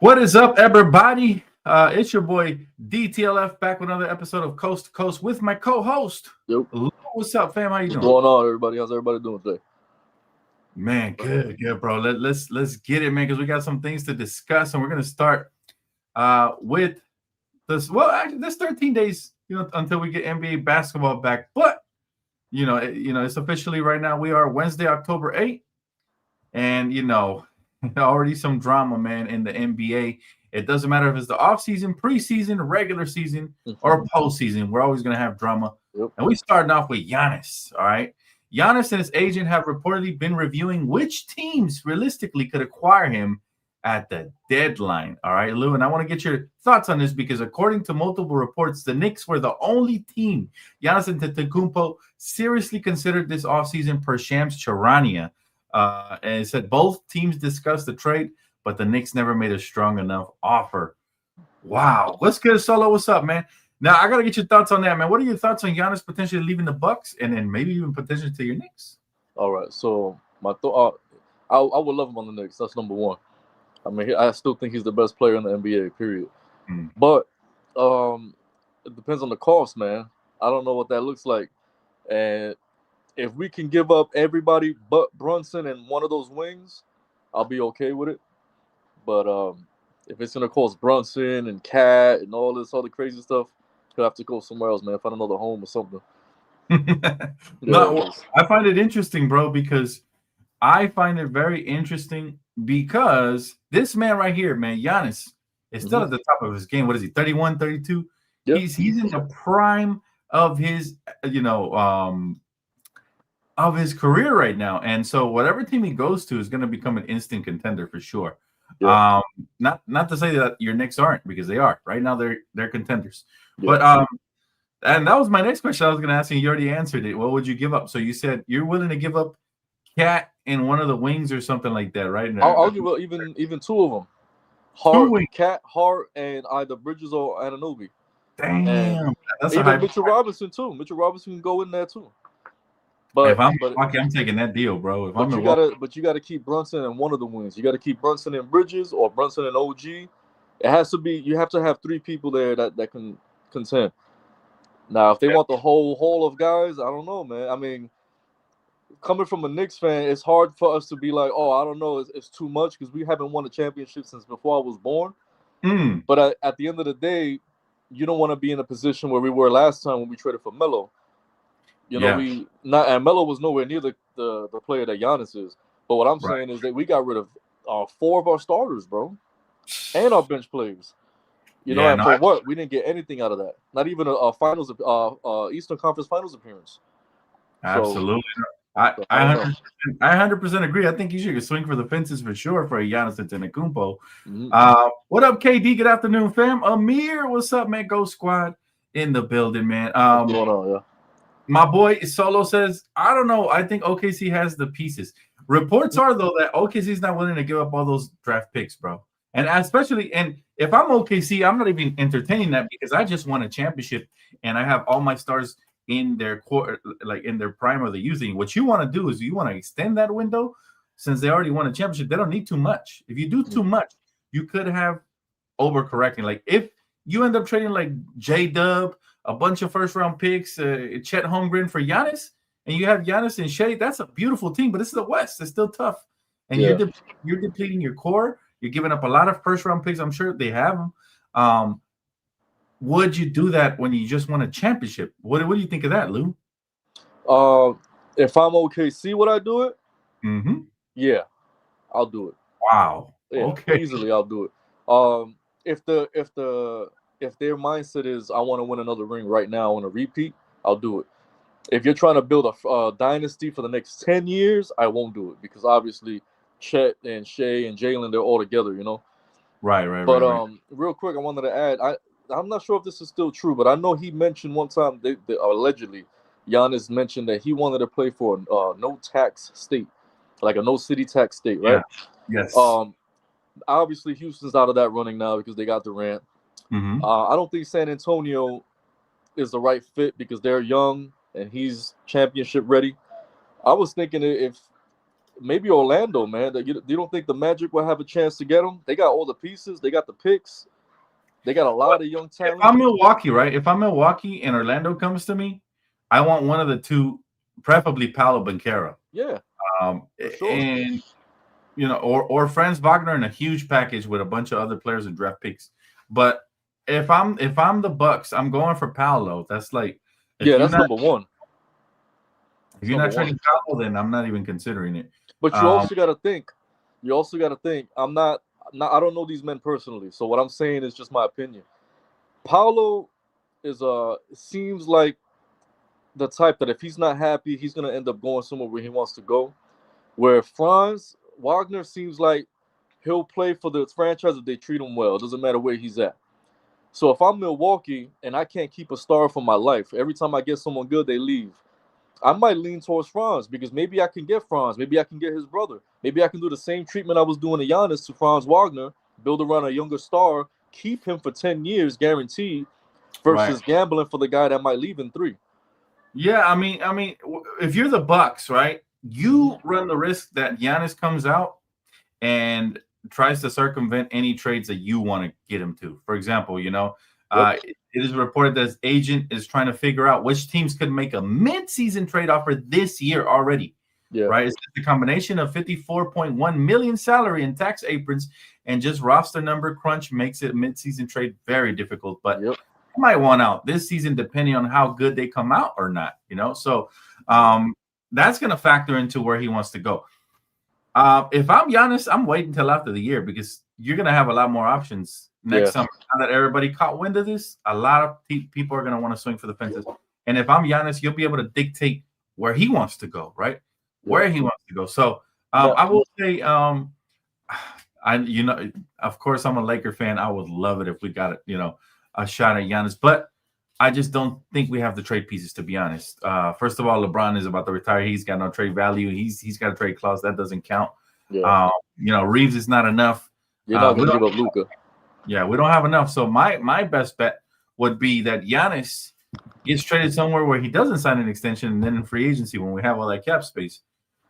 What is up, everybody? It's your boy DTLF back with another episode of Coast to Coast with my co-host. Yep. Lou. What's up, fam? How you What's doing? going on, everybody? How's everybody doing today? Man, good, bro. Let's get it, man, because we got some things to discuss, and we're gonna start with this. Well, actually, this 13 days, until we get NBA basketball back. But it's officially right now. We are Wednesday, October 8th, and already some drama, man, in the NBA. It doesn't matter if it's the offseason, preseason, regular season, or postseason. We're always going to have drama. Yep. And we starting off with Giannis, all right? Giannis and his agent have reportedly been reviewing which teams realistically could acquire him at the deadline, all right, Lou? And I want to get your thoughts on this because according to multiple reports, the Knicks were the only team Giannis Antetokounmpo seriously considered this offseason per Shams Charania. And it said both teams discussed the trade, but the Knicks never made a strong enough offer. Wow. What's good, Solo? What's up, man? Now, I got to get your thoughts on that, man. What are your thoughts on Giannis potentially leaving the Bucks and then maybe even potentially to your Knicks? All right. So, my thought, I would love him on the Knicks. That's number one. I mean, I still think he's the best player in the NBA, period. But it depends on the cost, man. I don't know what that looks like. And if we can give up everybody but Brunson and one of those wings, I'll be okay with it. But if it's going to cost Brunson and Cat and all this other crazy stuff, he'll have to go somewhere else, man. Find another home or something. No, I find it interesting, bro, because I find it very interesting because this man right here, man, Giannis, is still at the top of his game. What is he, 31, 32? Yep. He's in the prime of his, of his career right now. And so whatever team he goes to is going to become an instant contender for sure. Yeah. Not to say that your Knicks aren't, because they are. Right now they're contenders. Yeah. But and that was my next question I was going to ask you. You already answered it. What would you give up? So you said you're willing to give up Cat in one of the wings or something like that, right? I'll give up even two of them. Cat, Hart, and either Bridges or Anunoby. Damn, that's even Mitchell Robinson too. Mitchell Robinson can go in there too. But if I'm Milwaukee, I'm taking that deal, bro. But you gotta keep Brunson in one of the wings. You gotta keep Brunson and Bridges or Brunson and OG. It has to be. You have to have three people there that can contend. Now, if they want the whole haul of guys, I don't know, man. I mean, coming from a Knicks fan, it's hard for us to be like, oh, I don't know, it's too much because we haven't won a championship since before I was born. But at the end of the day, you don't want to be in a position where we were last time when we traded for Melo. And Melo was nowhere near the player that Giannis is. But what I'm saying is that we got rid of 4 of our starters, bro, and our bench players. What? We didn't get anything out of that. Not even a finals, Eastern Conference Finals appearance. Absolutely. I 100% agree. I think you should swing for the fences for sure for a Giannis Antetokounmpo. What up, KD? Good afternoon, fam. Amir, what's up, man? Go Squad in the building, man. What's going on, yeah? My boy Solo says, I don't know. I think OKC has the pieces. Reports are, though, that OKC is not willing to give up all those draft picks, bro. And if I'm OKC, I'm not even entertaining that because I just won a championship and I have all my stars in their core, like in their prime of the using. What you want to do is you want to extend that window since they already won a championship. They don't need too much. If you do too much, you could have overcorrecting. Like if you end up trading like J-Dub, a bunch of first-round picks, Chet Holmgren for Giannis, and you have Giannis and Shea, that's a beautiful team, but this is the West. It's still tough. And you're depleting your core. You're giving up a lot of first-round picks. I'm sure they have them. Would you do that when you just won a championship? What do you think of that, Lou? If I'm OKC, would I do it? Yeah, I'll do it. Wow. Yeah, okay. Easily, I'll do it. If their mindset is I want to win another ring right now, I want to repeat, I'll do it. If you're trying to build a dynasty for the next 10 years, I won't do it because obviously Chet and Shea and Jalen, they're all together, Right. But real quick, I wanted to add, I'm not sure if this is still true, but I know he mentioned one time, allegedly, Giannis mentioned that he wanted to play for a no-tax state, like a no-city tax state, right? Yeah. Yes. Obviously, Houston's out of that running now because they got Durant. I don't think San Antonio is the right fit because they're young and he's championship ready. I was thinking if maybe Orlando, man. You don't think the Magic will have a chance to get him? They got all the pieces. They got the picks. They got a lot of young talent. If I'm Milwaukee, right? If I'm Milwaukee and Orlando comes to me, I want one of the two, preferably Paolo Banchero. Yeah. Sure. And or Franz Wagner in a huge package with a bunch of other players and draft picks. But if I'm the Bucks, I'm going for Paolo. That's like that's number one. If you're not trading Paolo, then I'm not even considering it. But you also got to think. I don't know these men personally, so what I'm saying is just my opinion. Paolo seems like the type that if he's not happy, he's gonna end up going somewhere where he wants to go. Where Franz Wagner seems like he'll play for the franchise if they treat him well. It doesn't matter where he's at. So if I'm Milwaukee and I can't keep a star for my life, every time I get someone good, they leave. I might lean towards Franz because maybe I can get Franz. Maybe I can get his brother. Maybe I can do the same treatment I was doing to Giannis to Franz Wagner, build around a younger star, keep him for 10 years guaranteed versus gambling for the guy that might leave in 3. Yeah, I mean, if you're the Bucks, right, you run the risk that Giannis comes out and tries to circumvent any trades that you want to get him to. For example, it is reported that his agent is trying to figure out which teams could make a mid-season trade offer this year already. Yeah. Right? It's the combination of $54.1 million salary and tax aprons and just roster number crunch makes it mid-season trade very difficult. But you might want out this season depending on how good they come out or not. So that's going to factor into where he wants to go. If I'm Giannis, I'm waiting until after the year because you're going to have a lot more options next summer. Now that everybody caught wind of this, a lot of people are going to want to swing for the fences. And if I'm Giannis, you'll be able to dictate where he wants to go, right? Where he wants to go. So I will say, of course, I'm a Laker fan. I would love it if we got a shot at Giannis, but I just don't think we have the trade pieces, to be honest. First of all, LeBron is about to retire. He's got no trade value. He's got a trade clause that doesn't count. Reeves is not enough. You're not going to give up Luka. Yeah, we don't have enough. So my best bet would be that Giannis gets traded somewhere where he doesn't sign an extension, and then in free agency when we have all that cap space,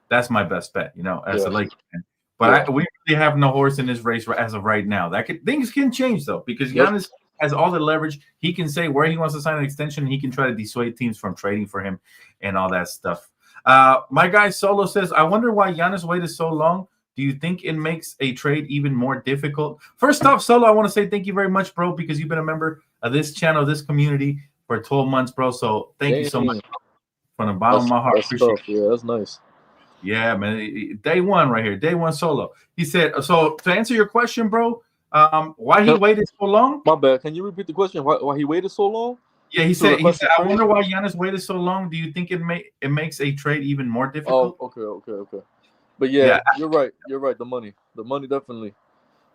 that's my best bet. As a Lakers fan. But we really have no horse in this race as of right now. Things can change though because Giannis has all the leverage. He can say where he wants to sign an extension. He can try to dissuade teams from trading for him and all that stuff. My guy Solo says, I wonder why Giannis waited so long. Do you think it makes a trade even more difficult? First off, Solo, I want to say thank you very much, bro, because you've been a member of this channel, this community for 12 months, bro. So thank you so much from the bottom of my heart. Appreciate it. Yeah, that's nice. Yeah, man. Day one right here. Day one Solo. He said, so to answer your question, bro, why he waited so long? My bad. Can you repeat the question? Why he waited so long? Yeah, he said, I wonder why Giannis waited so long. Do you think it makes a trade even more difficult? Oh, okay. But yeah, you're right. The money definitely.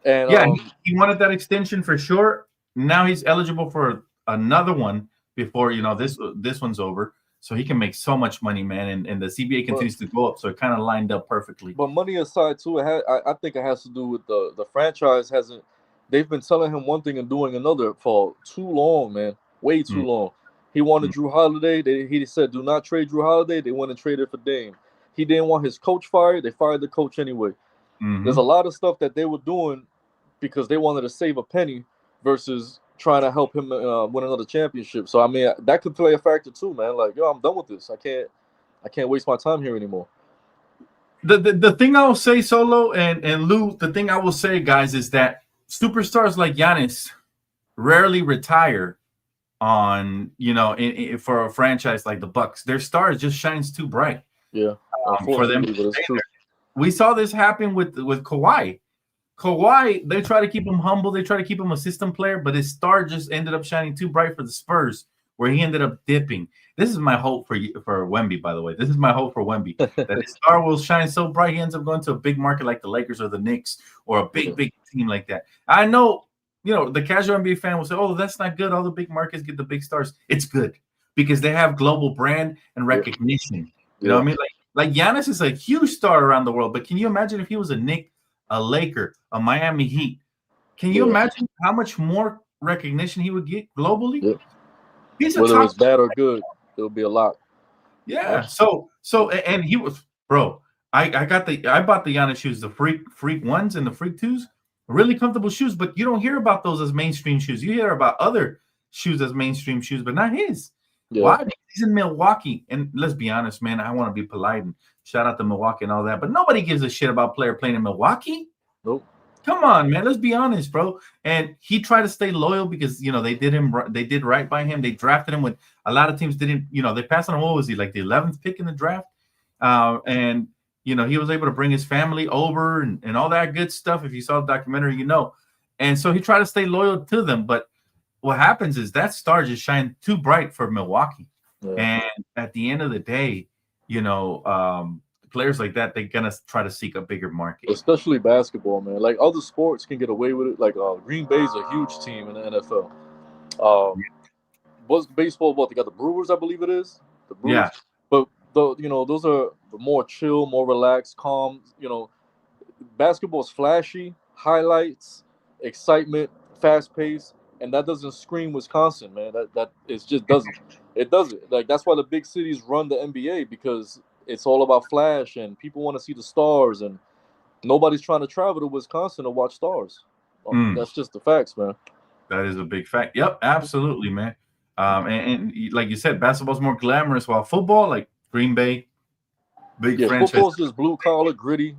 And he wanted that extension for sure. Now he's eligible for another one before this one's over. So he can make so much money, man, and the CBA continues to go up. So it kind of lined up perfectly. But money aside, too, I think it has to do with the franchise hasn't. They've been telling him one thing and doing another for too long, man. Way too long. He wanted Drew Holiday. He said, do not trade Drew Holiday. They went and traded for Dame. He didn't want his coach fired. They fired the coach anyway. There's a lot of stuff that they were doing because they wanted to save a penny versus trying to help him win another championship. So, I mean, that could play a factor too, man. Like, I'm done with this. I can't waste my time here anymore. The thing I will say, Solo and Lou, the thing I will say, guys, is that superstars like Giannis rarely retire on, for a franchise like the Bucks. Their stars just shines too bright. Yeah. For them. We saw this happen with Kawhi. Kawhi, they try to keep him humble. They try to keep him a system player, but his star just ended up shining too bright for the Spurs, where he ended up dipping. This is my hope for Wemby, by the way. This is my hope for Wemby, that his star will shine so bright he ends up going to a big market like the Lakers or the Knicks or a big team like that. I know, the casual NBA fan will say, oh, that's not good. All the big markets get the big stars. It's good because they have global brand and recognition. You know what I mean? Like Giannis is a huge star around the world, but can you imagine if he was a Knick, a Laker, a Miami Heat? Can you imagine how much more recognition he would get globally? Yeah. He's whether it's bad or good, it'll be a lot. Yeah. So and he was, bro. I bought the Giannis shoes, the freak ones and the freak twos, really comfortable shoes, but you don't hear about those as mainstream shoes. You hear about other shoes as mainstream shoes, but not his. Yeah. Why? Because he's in Milwaukee. And let's be honest, man, I want to be polite and shout out to Milwaukee and all that, but nobody gives a shit about player playing in Milwaukee. Nope. Come on, man. Let's be honest, bro. And he tried to stay loyal because they did right by him. They drafted him when a lot of teams didn't. They passed on him. What was he, like the 11th pick in the draft? And he was able to bring his family over and all that good stuff. If you saw the documentary, And so he tried to stay loyal to them. But what happens is that star just shined too bright for Milwaukee. Yeah. And at the end of the day, players like that, they're gonna try to seek a bigger market, especially basketball, man. Like other sports can get away with it. Like Green Bay's a huge team in the NFL. What's baseball? What they got the Brewers, I believe it is. The Brewers. Yeah. But those are more chill, more relaxed, calm. Basketball's flashy, highlights, excitement, fast pace, and that doesn't scream Wisconsin, man. That it just doesn't. It doesn't. Like that's why the big cities run the NBA, because it's all about flash and people want to see the stars, and nobody's trying to travel to Wisconsin to watch stars. That's just the facts, man. That is a big fact. Yep, absolutely, man. And like you said, basketball's more glamorous, while football, like Green Bay, big franchise. Football's just blue collar, gritty,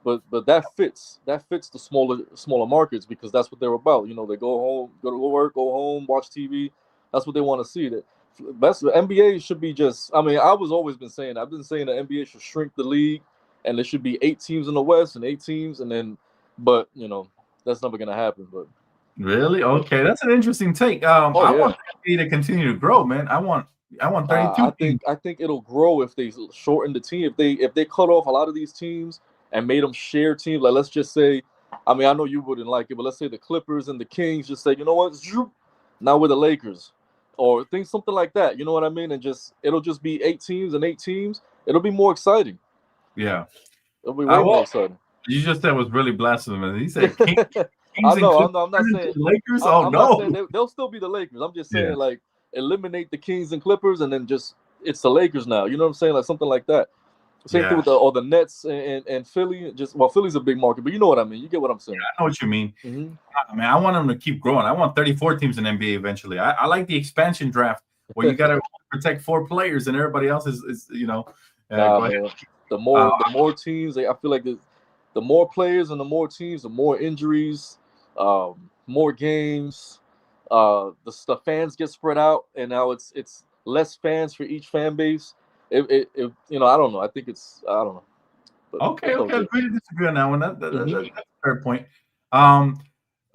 But that fits the smaller markets, because that's what they're about. They go home, go to work, go home, watch TV. That's what they want to see. The NBA should be just. I mean, I've been saying the NBA should shrink the league, and there should be 8 teams in the West and 8 teams, and then, but that's never gonna happen. But really, okay, that's an interesting take. I want the NBA to continue to grow, man. I want 32. I think it'll grow if they shorten the team. If they cut off a lot of these teams and made them share teams. Like, let's just say, I mean, I know you wouldn't like it, but let's say the Clippers and the Kings just say, you know what, now we're the Lakers, or something like that. You know what I mean? And it'll just be 8 teams and 8 teams. It'll be more exciting. Yeah, it'll be way more exciting. You just said was really blasphemous. He said Kings I know. I'm not saying Lakers. I'm not saying they'll still be the Lakers. I'm just saying like eliminate the Kings and Clippers, and then just it's the Lakers now. You know what I'm saying? Like something like that. Same thing with the Nets and Philly. Philly's a big market, but you know what I mean. You get what I'm saying. Yeah, I know what you mean. Mm-hmm. I want them to keep growing. I want 34 teams in NBA eventually. I like the expansion draft where you got to protect 4 players and everybody else is the more teams. I feel like the more players and the more teams, the more injuries, more games. The fans get spread out, and now it's less fans for each fan base. I don't know. I think I don't know. But okay. Agree to disagree on that one. That's a fair point.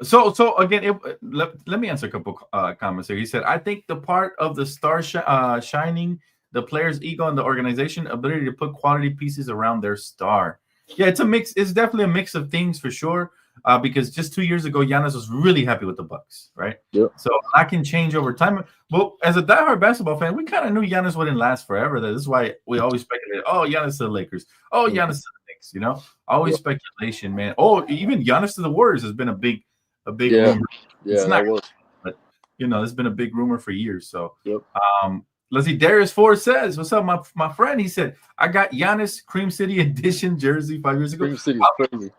So again, let me answer a couple comments here. He said, I think the part of the star shining the player's ego and the organization ability to put quality pieces around their star. Yeah, it's a mix. It's definitely a mix of things for sure. Because just 2 years ago, Giannis was really happy with the Bucks, right? Yep. So that can change over time. Well, as a diehard basketball fan, we kind of knew Giannis wouldn't last forever. This is why we always speculated, Giannis to the Lakers. Giannis to the Knicks, Always speculation, man. Even Giannis to the Warriors has been a big rumor. Yeah, it's not, but it's been a big rumor for years. So yep. Let's see. Darius Ford says, "What's up, my friend?" He said, "I got Giannis Cream City edition jersey 5 years ago." Cream City is crazy.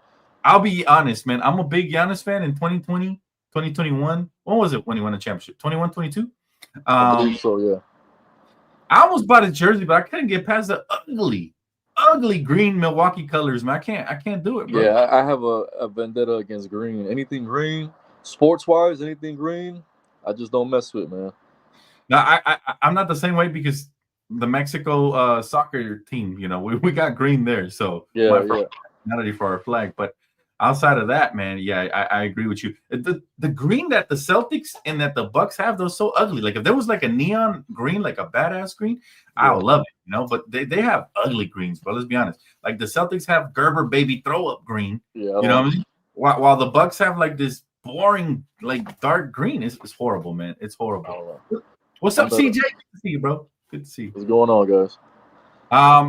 I'll be honest, man. I'm a big Giannis fan in 2020, 2021. When was it when he won the championship? 21, 22? I believe so, yeah. I almost bought a jersey, but I couldn't get past the ugly green Milwaukee colors, man. I can't do it, bro. Yeah, I have a vendetta against green. Anything green, sports-wise, anything green, I just don't mess with, man. Now, I'm not the same way because the Mexico soccer team, we got green there. So yeah. For our flag, but outside of that, man, I agree with you. The green that the Celtics and that the Bucks have, those so ugly. Like if there was like a neon green, like a badass green, I would love it, But they have ugly greens, bro. Let's be honest. Like the Celtics have Gerber baby throw up green, what I mean? While the Bucks have like this boring, like dark green. It's horrible, man. It's horrible. What's up, CJ? Good to see you, bro. Good to see you. What's going on, guys?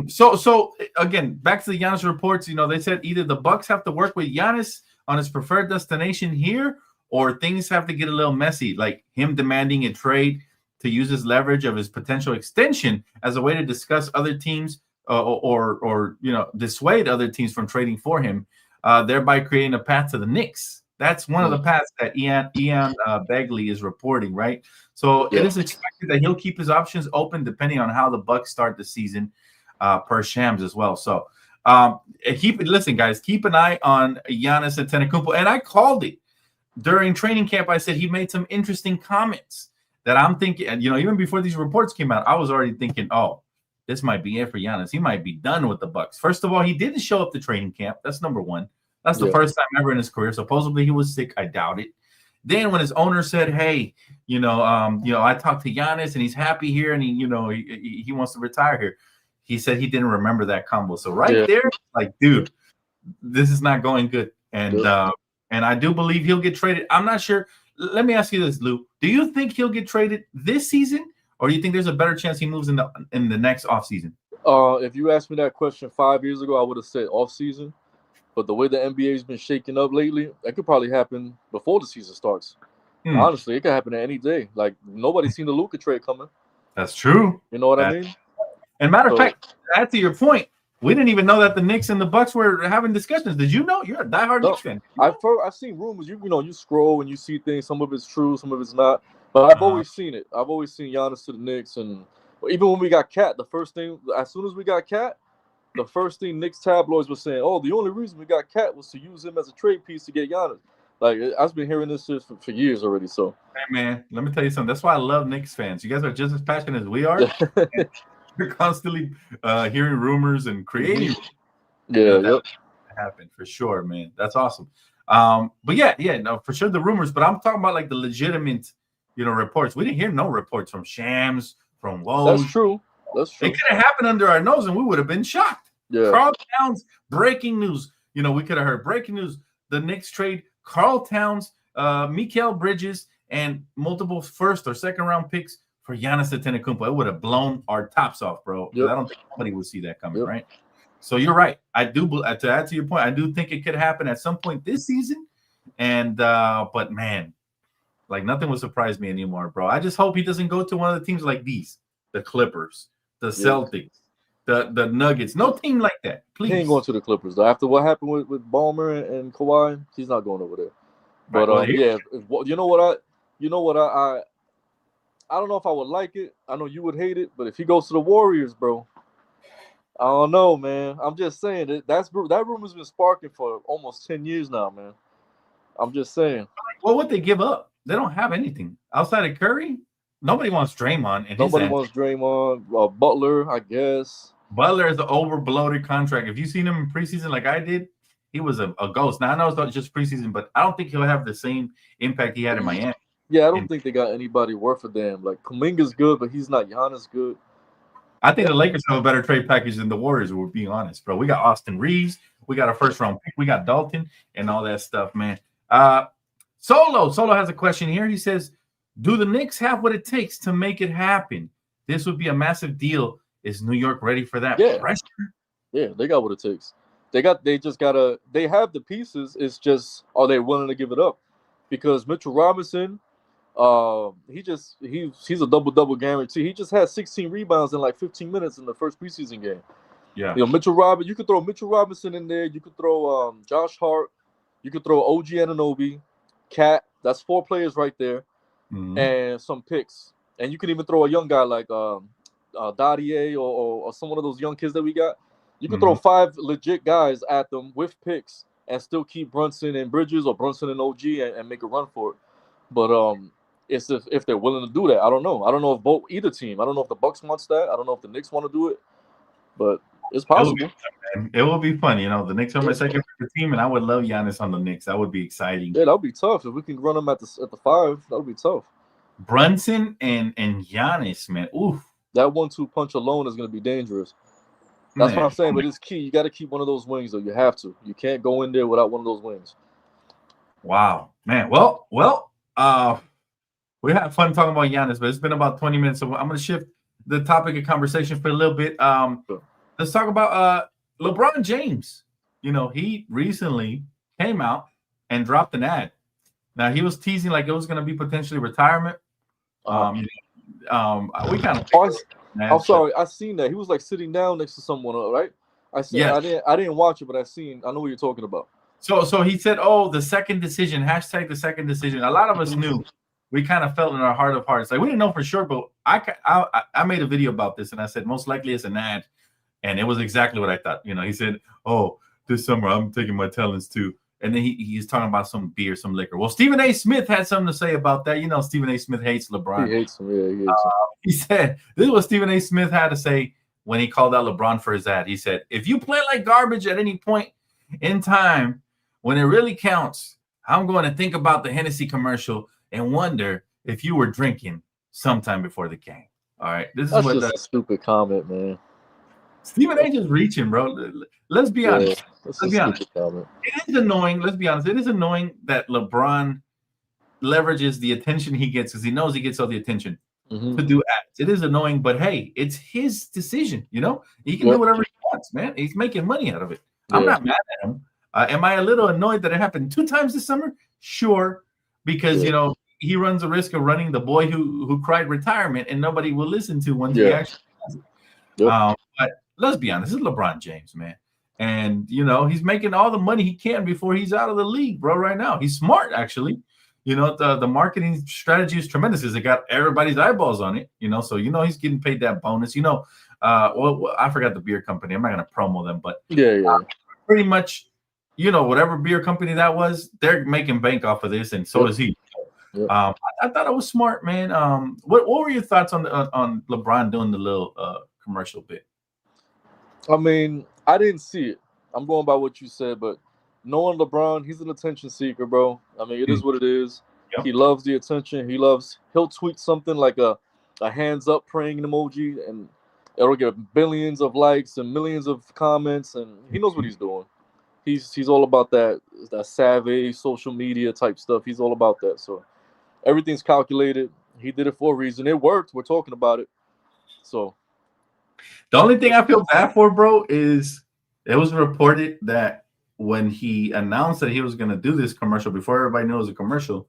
So again, back to the Giannis reports. They said either the Bucks have to work with Giannis on his preferred destination here, or things have to get a little messy, like him demanding a trade to use his leverage of his potential extension as a way to discuss other teams or dissuade other teams from trading for him, thereby creating a path to the Knicks. That's one of the paths that Ian Begley is reporting, right? So it is expected that he'll keep his options open depending on how the Bucks start the season, per Shams as well. So listen, guys, keep an eye on Giannis Antetokounmpo. And I called it during training camp. I said he made some interesting comments that I'm thinking, and even before these reports came out, I was already thinking, oh, this might be it for Giannis. He might be done with the Bucks. First of all, he didn't show up to training camp. That's number one. That's the first time ever in his career. Supposedly he was sick. I doubt it. Then when his owner said, "Hey, I talked to Giannis and he's happy here and he wants to retire here," he said he didn't remember that combo. So there, like, dude, this is not going good. And I do believe he'll get traded. I'm not sure. Let me ask you this, Lou. Do you think he'll get traded this season, or do you think there's a better chance he moves in the next offseason? If you asked me that question 5 years ago, I would have said offseason. But the way the NBA has been shaking up lately, that could probably happen before the season starts. Honestly, it could happen at any day. Like, nobody's seen the Luka trade coming. That's true. You know what I mean? And matter of fact, to add to your point, we didn't even know that the Knicks and the Bucks were having discussions. Did you know? You're a diehard Knicks fan. I've seen rumors. You scroll and you see things. Some of it's true, some of it's not. But I've always seen it. I've always seen Giannis to the Knicks. And even when we got Cat, as soon as we got Cat, the first thing Knicks tabloids were saying, oh, the only reason we got Cat was to use him as a trade piece to get Giannis. Like, I've been hearing this for years already. So, hey, man, let me tell you something. That's why I love Knicks fans. You guys are just as passionate as we are. You're constantly hearing rumors and creating. Happen for sure, man. That's awesome. But no, for sure the rumors. But I'm talking about like the legitimate, reports. We didn't hear no reports from Shams, from Woj. That's true. It could have happened under our nose, and we would have been shocked. Yeah. Karl Towns, breaking news. We could have heard breaking news. The Knicks trade Karl Towns, Mikal Bridges, and multiple first or second round picks for Giannis Antetokounmpo. It would have blown our tops off, bro. I don't think anybody would see that coming, right? So you're right. I do. To add to your point, I do think it could happen at some point this season. And but man, like nothing would surprise me anymore, bro. I just hope he doesn't go to one of the teams like these, the Clippers, the Celtics, the Nuggets. No team like that, please. He ain't going to the Clippers though. After what happened with Ballmer and Kawhi, he's not going over there. But you know what? I don't know if I would like it. I know you would hate it, but if he goes to the Warriors, bro, I don't know, man. I'm just saying that rumor's been sparking for almost 10 years now, man. I'm just saying. What would they give up? They don't have anything outside of Curry. Nobody wants Draymond. Nobody wants Draymond. Butler, I guess. Butler is an over-bloated contract. If you've seen him in preseason like I did, he was a ghost. Now, I know it's not just preseason, but I don't think he'll have the same impact he had in Miami. Yeah, I don't think they got anybody worth a damn. Like, Kuminga's good, but he's not Giannis good. I think the Lakers have a better trade package than the Warriors, we're being honest, bro. We got Austin Reeves. We got a first-round pick. We got Dalton and all that stuff, man. Solo has a question here. He says, do the Knicks have what it takes to make it happen? This would be a massive deal. Is New York ready for that pressure? Yeah, they got what it takes. They have the pieces. It's just, are they willing to give it up? Because Mitchell Robinson, he's a double-double guarantee. He just had 16 rebounds in like 15 minutes in the first preseason game. Yeah. You could throw Mitchell Robinson in there. You could throw Josh Hart. You could throw OG Anunoby, Cat. That's 4 players right there. Mm-hmm. And some picks. And you could even throw a young guy like Dadier or some one of those young kids that we got. You could throw 5 legit guys at them with picks and still keep Brunson and Bridges or Brunson and OG and make a run for it. But it's if they're willing to do that. I don't know. I don't know if either team. I don't know if the Bucks wants that. I don't know if the Knicks want to do it. But it's possible. It will be fun. The Knicks are my second favorite team, and I would love Giannis on the Knicks. That would be exciting. Yeah, that would be tough. If we can run them at the 5, that would be tough. Brunson and Giannis, man. Oof. That 1-2 punch alone is going to be dangerous. That's what I'm saying, but it's key. You got to keep one of those wings, though. You have to. You can't go in there without one of those wings. Wow, man. Well, we had fun talking about Giannis, but it's been about 20 minutes, so I'm going to shift the topic of conversation for a little bit. Let's talk about LeBron James. He recently came out and dropped an ad. Now, he was teasing like it was going to be potentially retirement. We kind of I'm sorry, I seen that. He was like sitting down next to someone, right? I said I didn't watch it, but I know what you're talking about. So he said, "Oh, the second decision, hashtag the second decision." A lot of us knew. We kind of felt in our heart of hearts, like we didn't know for sure, but I made a video about this, and I said most likely it's an ad, and it was exactly what I thought. You know, he said, "Oh, this summer I'm taking my talents too," and then he's talking about some beer, some liquor. Well, Stephen A. Smith had something to say about that. You know, Stephen A. Smith hates LeBron. He hates him. Yeah, he hates him. He said, "This is what Stephen A. Smith had to say when he called out LeBron for his ad." He said, "If you play like garbage at any point in time, when it really counts, I'm going to think about the Hennessy commercial and wonder if you were drinking sometime before the game." All right, this That's is what just a stupid comment, man. Stephen A. just reaching, bro. Let's be honest. Let's be honest. Comment. It is annoying. Let's be honest. It is annoying that LeBron leverages the attention he gets because he knows he gets all the attention to do ads. It is annoying, but hey, it's his decision. You know, he can do whatever he wants, man. He's making money out of it. I'm not mad at him. Am I a little annoyed that it happened 2 times this summer? Sure, because you know he runs the risk of running the boy who cried retirement, and nobody will listen to once he actually does it. But let's be honest, this is LeBron James, man, and you know he's making all the money he can before he's out of the league, bro. Right now, he's smart, actually. You know, the marketing strategy is tremendous because it got everybody's eyeballs on it. You know, so you know he's getting paid that bonus. You know, well, I forgot the beer company. I'm not gonna promo them, but pretty much. You know, whatever beer company that was, they're making bank off of this, and so is he. I thought it was smart, man. What were your thoughts on LeBron doing the little commercial bit? I mean, I didn't see it. I'm going by what you said, but knowing LeBron, he's an attention seeker, bro. I mean, it is what it is. He loves the attention. He'll tweet something like a hands up praying emoji, and it'll get billions of likes and millions of comments, and he knows what he's doing. He's all about that savvy social media type stuff. He's all about that. So everything's calculated. He did it for a reason. It worked. We're talking about it. So the only thing I feel bad for, bro, is it was reported that when he announced that he was going to do this commercial before everybody knew it was a commercial,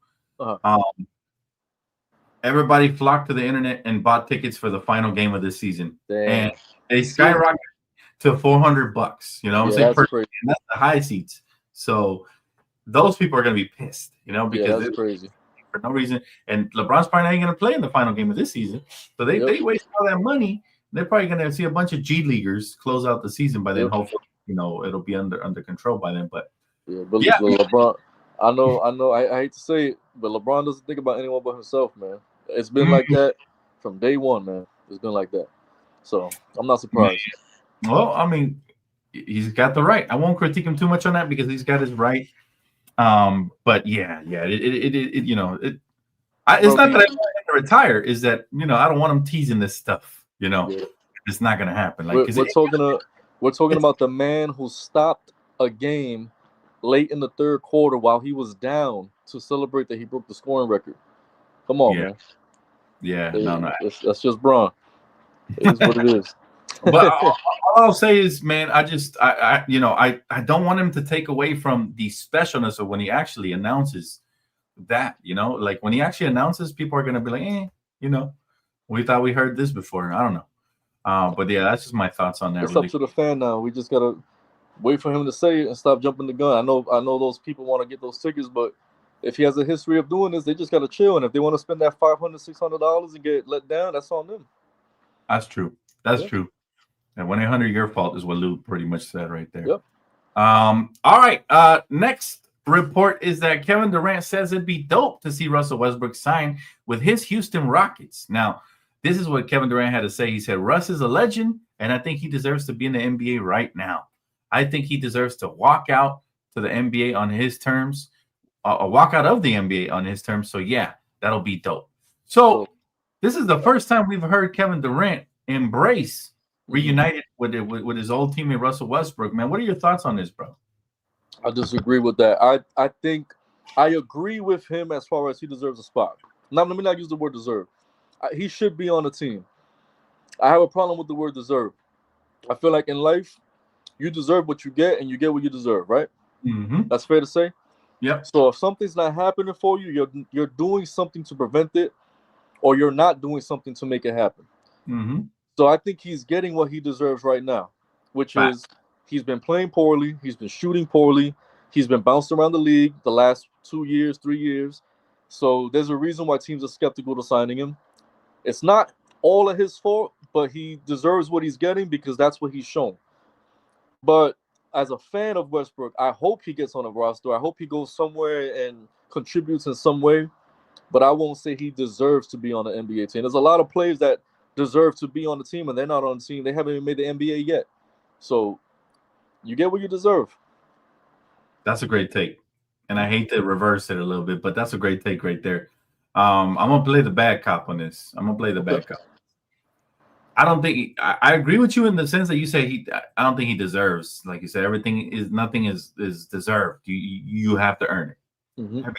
everybody flocked to the internet and bought tickets for the final game of this season. Damn. And they skyrocketed to $400, you know what I'm saying? That's the high seats. So those people are going to be pissed, you know, because that's crazy for no reason. And LeBron's probably not going to play in the final game of this season. So they waste all that money. They're probably going to see a bunch of G leaguers close out the season by then. Hopefully, you know, it'll be under control by then. But LeBron, I hate to say it, but LeBron doesn't think about anyone but himself, man. It's been like that from day one, man. It's been like that. So I'm not surprised. Well, I mean, he's got the right. I won't critique him too much on that because he's got his right. But it you know, it's not that I want him to retire. Is that, you know, I don't want him teasing this stuff. You know, it's not gonna happen. Like we're talking about the man who stopped a game late in the third quarter while he was down to celebrate that he broke the scoring record. Come on, man. Yeah, that's just Bron. It is what it is. But all I'll say is, man, I don't want him to take away from the specialness of when he actually announces that, you know, like when he actually announces, people are going to be like, you know, we thought we heard this before. I don't know. But yeah, that's just my thoughts on that. It's up to the fan now. We just got to wait for him to say it and stop jumping the gun. I know those people want to get those tickets, but if he has a history of doing this, they just got to chill. And if they want to spend that $500, $600 and get let down, that's on them. That's true. That's true. And 1-800 your fault is what Lou pretty much said right there. Yep. All right. Next report is that Kevin Durant says it'd be dope to see Russell Westbrook sign with his Houston Rockets. Now, this is what Kevin Durant had to say. He said, Russ is a legend, and I think he deserves to be in the NBA right now. I think he deserves to walk out to the NBA on his terms, or walk out of the NBA on his terms. So, yeah, that'll be dope. So, this is the first time we've heard Kevin Durant embrace reunited with his old teammate Russell Westbrook. Man, what are your thoughts on this, bro? I disagree with that. I think I agree with him as far as he deserves a spot. Now, let me not use the word deserve. He should be on the team. I have a problem with the word deserve. I feel like in life, you deserve what you get, and you get what you deserve, right? Mm-hmm. That's fair to say? Yep. So if something's not happening for you, you're doing something to prevent it, or you're not doing something to make it happen. Mm-hmm. So I think he's getting what he deserves right now, which Fact. is he's been playing poorly, he's been shooting poorly, he's been bounced around the league the last 2 years, 3 years. So there's a reason why teams are skeptical to signing him. It's not all of his fault, but he deserves what he's getting because that's what he's shown. But as a fan of Westbrook, I hope he gets on a roster. I hope he goes somewhere and contributes in some way. But I won't say he deserves to be on the NBA team. There's a lot of players that deserve to be on the team, and they're not on the team. They haven't even made the NBA yet. So you get what you deserve. That's a great take. And I hate to reverse it a little bit, but that's a great take right there. I'm gonna play the bad cop on this. I'm gonna play the bad cop. I don't think I agree with you in the sense that you say I don't think he deserves, like you said, nothing is deserved. You have to earn it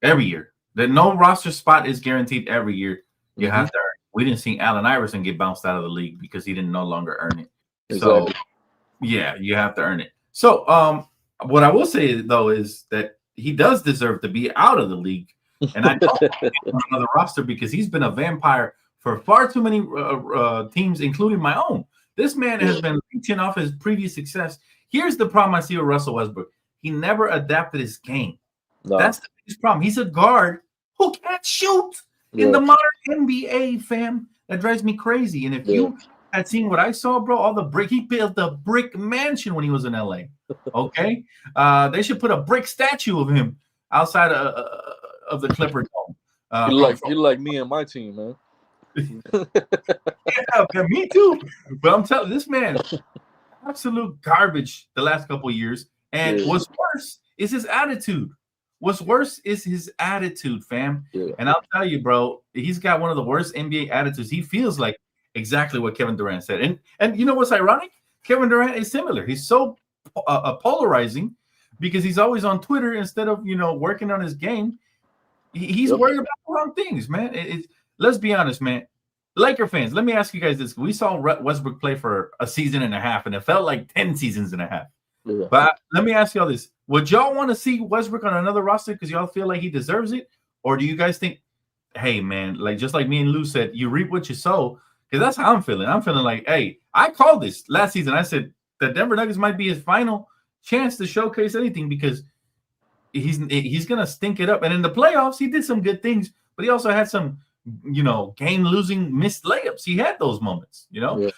every year. That no roster spot is guaranteed every year. You have to earn it. We didn't see Allen Iverson get bounced out of the league because he didn't no longer earn it. Exactly. So yeah, you have to earn it. So what I will say though is that he does deserve to be out of the league, and I don't on another roster because he's been a vampire for far too many teams, including my own. This man has been reaching off his previous success. Here's the problem I see with Russell Westbrook. He never adapted his game. No. That's the biggest problem. He's a guard who can't shoot in the modern NBA, fam. That drives me crazy. And if you had seen what I saw, bro, all the brick, he built a brick mansion when he was in LA. Okay? They should put a brick statue of him outside of the Clippers home. You like me and my team, man. Yeah, me too. But I'm telling this man, absolute garbage the last couple of years. And what's worse is his attitude. What's worse is his attitude, fam. Yeah. And I'll tell you, bro, he's got one of the worst NBA attitudes. He feels like exactly what Kevin Durant said. And you know what's ironic? Kevin Durant is similar. He's so polarizing because he's always on Twitter instead of, working on his game. He's worried about the wrong things, man. Let's be honest, man. Laker fans, let me ask you guys this. We saw Westbrook play for a season and a half, and it felt like 10 seasons and a half. Yeah. But let me ask y'all this. Would y'all want to see Westbrook on another roster because y'all feel like he deserves it? Or do you guys think, hey, man, like just like me and Lou said, you reap what you sow? Because that's how I'm feeling. I'm feeling like, hey, I called this last season. I said the Denver Nuggets might be his final chance to showcase anything because he's going to stink it up. And in the playoffs, he did some good things, but he also had some, game-losing missed layups. He had those moments, Yeah.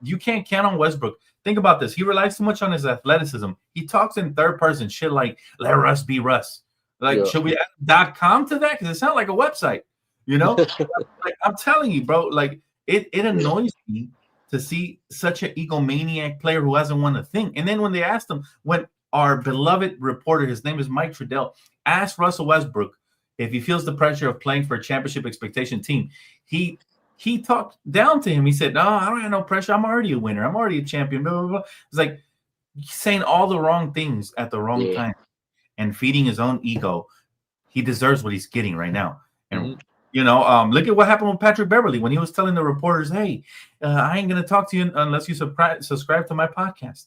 You can't count on Westbrook. Think about this. He relies too much on his athleticism. He talks in third person, shit like, let Russ be Russ. Like, should we add .com to that? Because it sounds like a website, Like, I'm telling you, bro, like, it annoys me to see such an egomaniac player who hasn't won a thing. And then when they asked him, when our beloved reporter, his name is Mike Trudell, asked Russell Westbrook if he feels the pressure of playing for a championship expectation team, he talked down to him. He said, no, I don't have no pressure. I'm already a winner. I'm already a champion. Blah, blah, blah. It's like he's saying all the wrong things at the wrong time and feeding his own ego. He deserves what he's getting right now. And, look at what happened with Patrick Beverley when he was telling the reporters, hey, I ain't going to talk to you unless you subscribe to my podcast.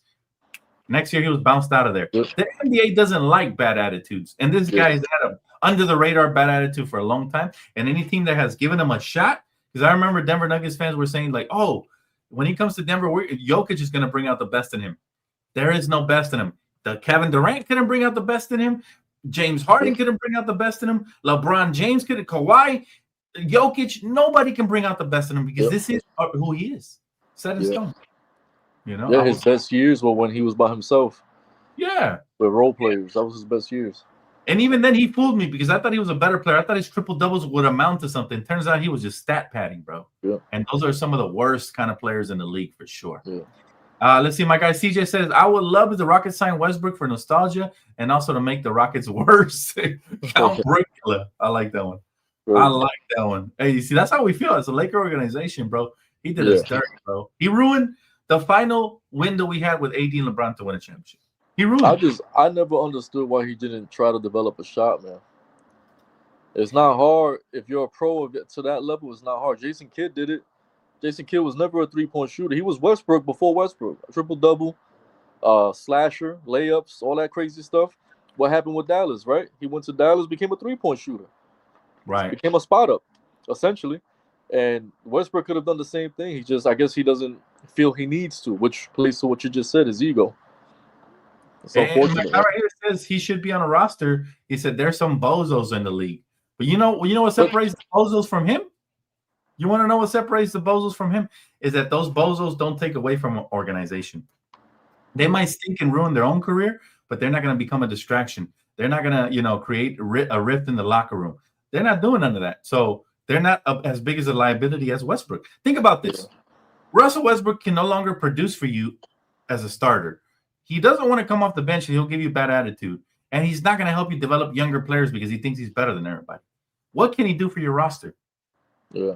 Next year, he was bounced out of there. The NBA doesn't like bad attitudes. And this guy has had a under-the-radar bad attitude for a long time. And any team that has given him a shot, because I remember Denver Nuggets fans were saying, like, oh, when he comes to Denver, Jokic is going to bring out the best in him. There is no best in him. The Kevin Durant couldn't bring out the best in him. James Harden couldn't bring out the best in him. LeBron James couldn't. Kawhi, Jokic, nobody can bring out the best in him because this is who he is. Set in stone. His best years were when he was by himself. Yeah. With role players. That was his best years. And even then, he fooled me because I thought he was a better player. I thought his triple doubles would amount to something. Turns out he was just stat padding, bro. Yeah. And those are some of the worst kind of players in the league for sure. Yeah. Let's see. My guy CJ says, I would love if the Rockets sign Westbrook for nostalgia and also to make the Rockets worse. Count Breakula. I like that one. Right. I like that one. Hey, you see, that's how we feel as a Laker organization, bro. He did us dirty, bro. He ruined the final window we had with AD and LeBron to win a championship. He ruined it. I never understood why he didn't try to develop a shot, man. It's not hard. If you're a pro to that level, it's not hard. Jason Kidd did it. Jason Kidd was never a three-point shooter. He was Westbrook before Westbrook. Triple-double, slasher, layups, all that crazy stuff. What happened with Dallas, right? He went to Dallas, became a three-point shooter. Right. Became a spot-up, essentially. And Westbrook could have done the same thing. I guess he doesn't feel he needs to, which plays to what you just said, his ego. It's And my unfortunate. guy right here says he should be on a roster. He said there's some bozos in the league. But you know what separates the bozos from him? You want to know what separates the bozos from him? Is that those bozos don't take away from an organization. They might stink and ruin their own career, but they're not going to become a distraction. They're not going to, create a rift in the locker room. They're not doing none of that. So they're not as big as a liability as Westbrook. Think about this. Russell Westbrook can no longer produce for you as a starter. He doesn't want to come off the bench and he'll give you bad attitude. And he's not going to help you develop younger players because he thinks he's better than everybody. What can he do for your roster? Yeah.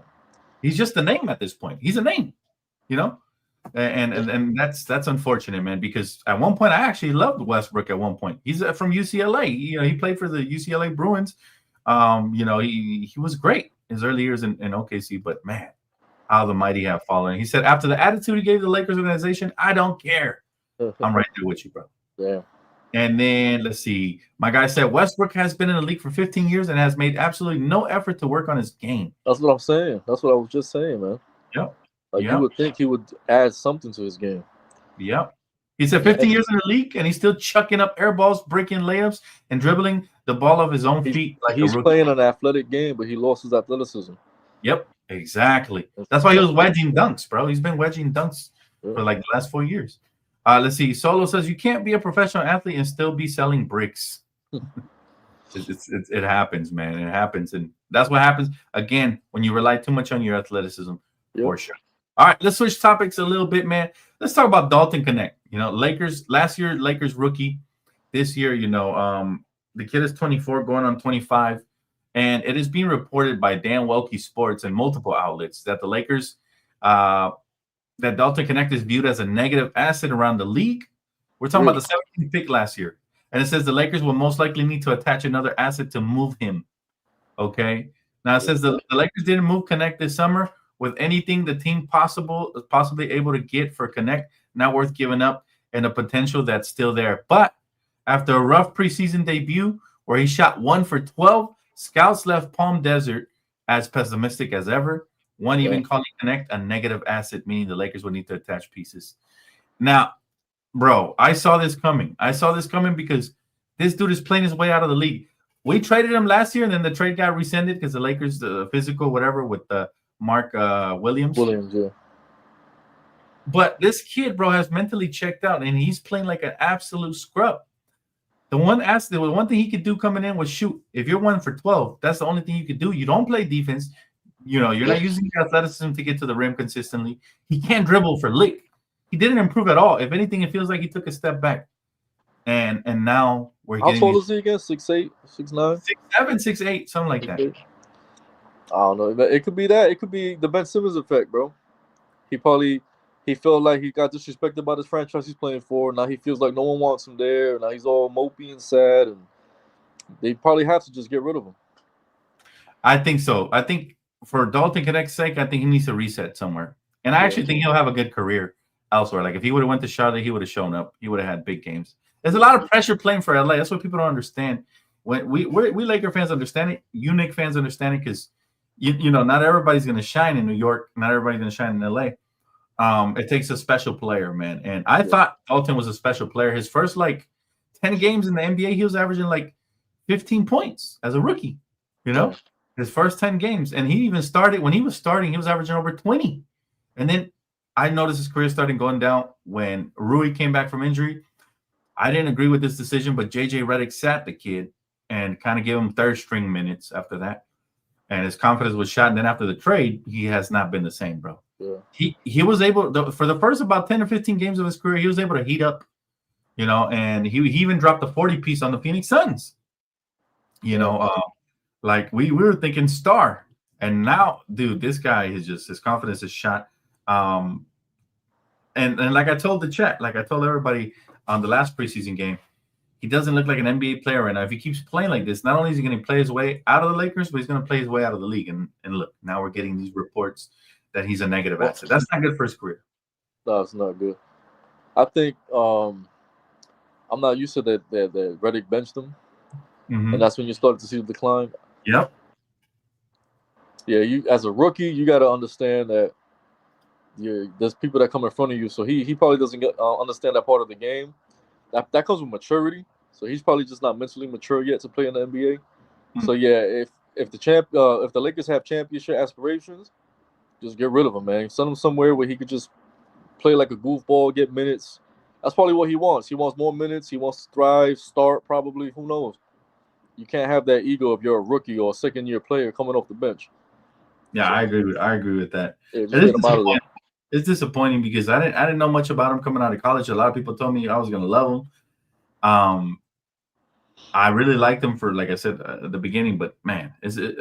He's just a name at this point. He's a name, and that's unfortunate, man, because at one point I actually loved Westbrook at one point. He's from UCLA. He played for the UCLA Bruins. He was great his early years in OKC, but man, how the mighty have fallen. He said after the attitude he gave the Lakers organization, I don't care. I'm right there with you, bro. Yeah. And then let's see. My guy said Westbrook has been in the league for 15 years and has made absolutely no effort to work on his game. That's what I'm saying. That's what I was just saying, man. Yep. You would think he would add something to his game. Yep. He said 15 years in the league and he's still chucking up air balls, breaking layups, and dribbling the ball off his own feet. He's playing an athletic game, but he lost his athleticism. Yep, exactly. That's why he was wedging dunks, bro. He's been wedging dunks for like the last 4 years. Let's see. Solo says you can't be a professional athlete and still be selling bricks. It happens, man. It happens, and that's what happens again when you rely too much on your athleticism. For sure. All right, let's switch topics a little bit, man. Let's talk about Dalton Knecht. Lakers last year, Lakers rookie. This year, the kid is 24, going on 25, and it is being reported by Dan Welke Sports and multiple outlets that the Lakers. That Dalton Knecht is viewed as a negative asset around the league. We're talking about the 17th pick last year. And it says the Lakers will most likely need to attach another asset to move him. Okay. Now it says the Lakers didn't move Knecht this summer with anything the team possibly able to get for Knecht, not worth giving up, and the potential that's still there. But after a rough preseason debut where he shot 1 for 12, scouts left Palm Desert as pessimistic as ever. One even calling Knecht a negative asset, meaning the Lakers would need to attach pieces. Now, bro, I saw this coming. Because this dude is playing his way out of the league. We traded him last year, and then the trade got rescinded because the Lakers, the physical, whatever, with Mark Williams. But this kid, bro, has mentally checked out, and he's playing like an absolute scrub. The one thing he could do coming in was shoot. If you're 1 for 12, that's the only thing you could do. You don't play defense. You're not using your athleticism to get to the rim consistently. He can't dribble for lick. He didn't improve at all. If anything, it feels like he took a step back. And now we're getting. How tall is he again? 6'8", 6'9"? 6'7", 6'8", something like that. I don't know. It could be that. It could be the Ben Simmons effect, bro. He felt like he got disrespected by this franchise he's playing for. Now he feels like no one wants him there. Now he's all mopey and sad, and they probably have to just get rid of him. I think so. I think for Dalton Knecht's sake, I think he needs to reset somewhere. And I actually think he'll have a good career elsewhere. Like if he would have went to Charlotte, he would have shown up. He would have had big games. There's a lot of pressure playing for LA. That's what people don't understand. When we Laker fans understand it, you Knicks fans understand it because not everybody's going to shine in New York. Not everybody's going to shine in LA. It takes a special player, man. And I thought Dalton was a special player. His first 10 games in the NBA, he was averaging 15 points as a rookie. His first 10 games, and he even started when he was starting. He was averaging over 20, and then I noticed his career starting going down when Rui came back from injury. I didn't agree with this decision, but JJ Redick sat the kid and kind of gave him third string minutes after that, and his confidence was shot. And then after the trade, he has not been the same, bro. Yeah. He was able for the first about 10 or 15 games of his career, he was able to heat up, and he even dropped the 40 piece on the Phoenix Suns. We were thinking star, and now, dude, this guy is just his confidence is shot. And like I told the chat, like I told everybody on the last preseason game, he doesn't look like an NBA player right now. If he keeps playing like this, not only is he going to play his way out of the Lakers, but he's going to play his way out of the league. And look, now we're getting these reports that he's a negative asset. That's not good for his career. No, it's not good. I think I'm not used to that Redick benched him, and that's when you started to see the decline. Yep. Yeah, you as a rookie, you got to understand that there's people that come in front of you. So he probably doesn't understand that part of the game. That comes with maturity. So he's probably just not mentally mature yet to play in the NBA. So yeah, if the Lakers have championship aspirations, just get rid of him, man. Send him somewhere where he could just play like a goofball, get minutes. That's probably what he wants. He wants more minutes. He wants to thrive, start probably. Who knows? You can't have that ego if you're a rookie or a second-year player coming off the bench. Yeah, so, I agree with that. Yeah, just get him out of there. It's disappointing because I didn't know much about him coming out of college. A lot of people told me I was going to love him. I really liked him for, like I said at the beginning, but man,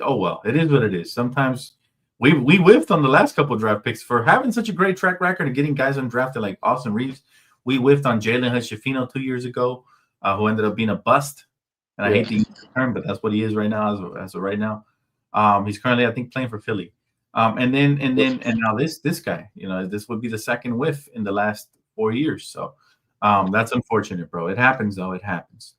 oh well, it is what it is. Sometimes we whiffed on the last couple of draft picks for having such a great track record and getting guys undrafted like Austin Reeves. We whiffed on Jalen Hood-Schifino 2 years ago, who ended up being a bust. And I hate to use the term, but that's what he is right now. As of right now, he's currently, I think, playing for Philly. And now this guy, this would be the second whiff in the last 4 years. So that's unfortunate, bro. It happens, though. It happens.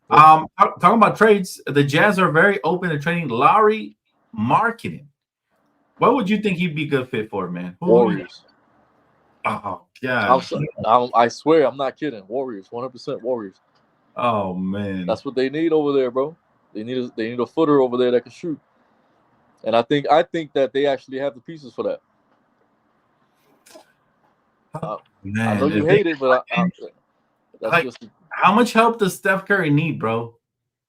Talking about trades, the Jazz are very open to trading Lauri Markkanen. What would you think he'd be a good fit for, man? Warriors. Oh God! I swear, I'm not kidding. Warriors, 100% Warriors. Oh man, that's what they need over there, bro. They need a footer over there that can shoot. And I think that they actually have the pieces for that. Man, I know you hate it, but how much help does Steph Curry need, bro?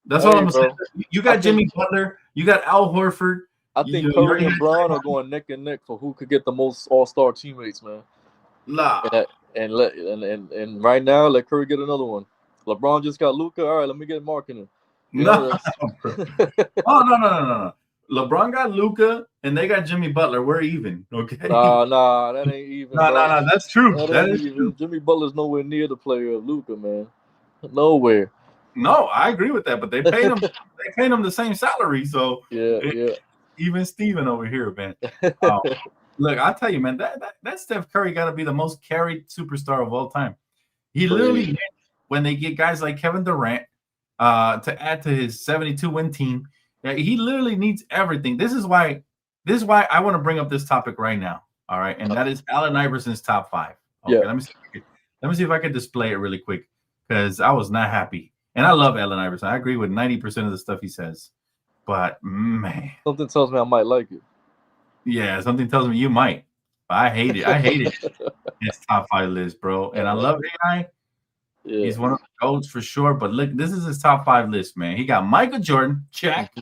That's all I'm saying. You got Jimmy Butler, you got Al Horford. I think Curry and Bron are going neck and neck for who could get the most All-Star teammates, man. And right now, let Curry get another one. LeBron just got Luka. All right, let me get Markkanen. No. LeBron got Luka, and they got Jimmy Butler. We're even, okay? Nah, that ain't even. No, that's true. That is true. Jimmy Butler's nowhere near the player of Luka, man. Nowhere. No, I agree with that, but they paid him. They paid him the same salary, so yeah. Even Steven over here, man. Look, I'll tell you, man, that Steph Curry got to be the most carried superstar of all time. He literally, when they get guys like Kevin Durant to add to his 72-win team, he literally needs everything. This is why I want to bring up this topic right now. All right, and that is Allen Iverson's top 5. Okay, let me see if I can display it really quick because I was not happy. And I love Allen Iverson. I agree with 90% of the stuff he says. But man, something tells me I might like it. Yeah, something tells me you might. But I hate it. I hate it. His top 5 list, bro. And I love AI. Yeah. He's one of the GOATs for sure. But look, this is his top 5 list, man. He got Michael Jordan, check.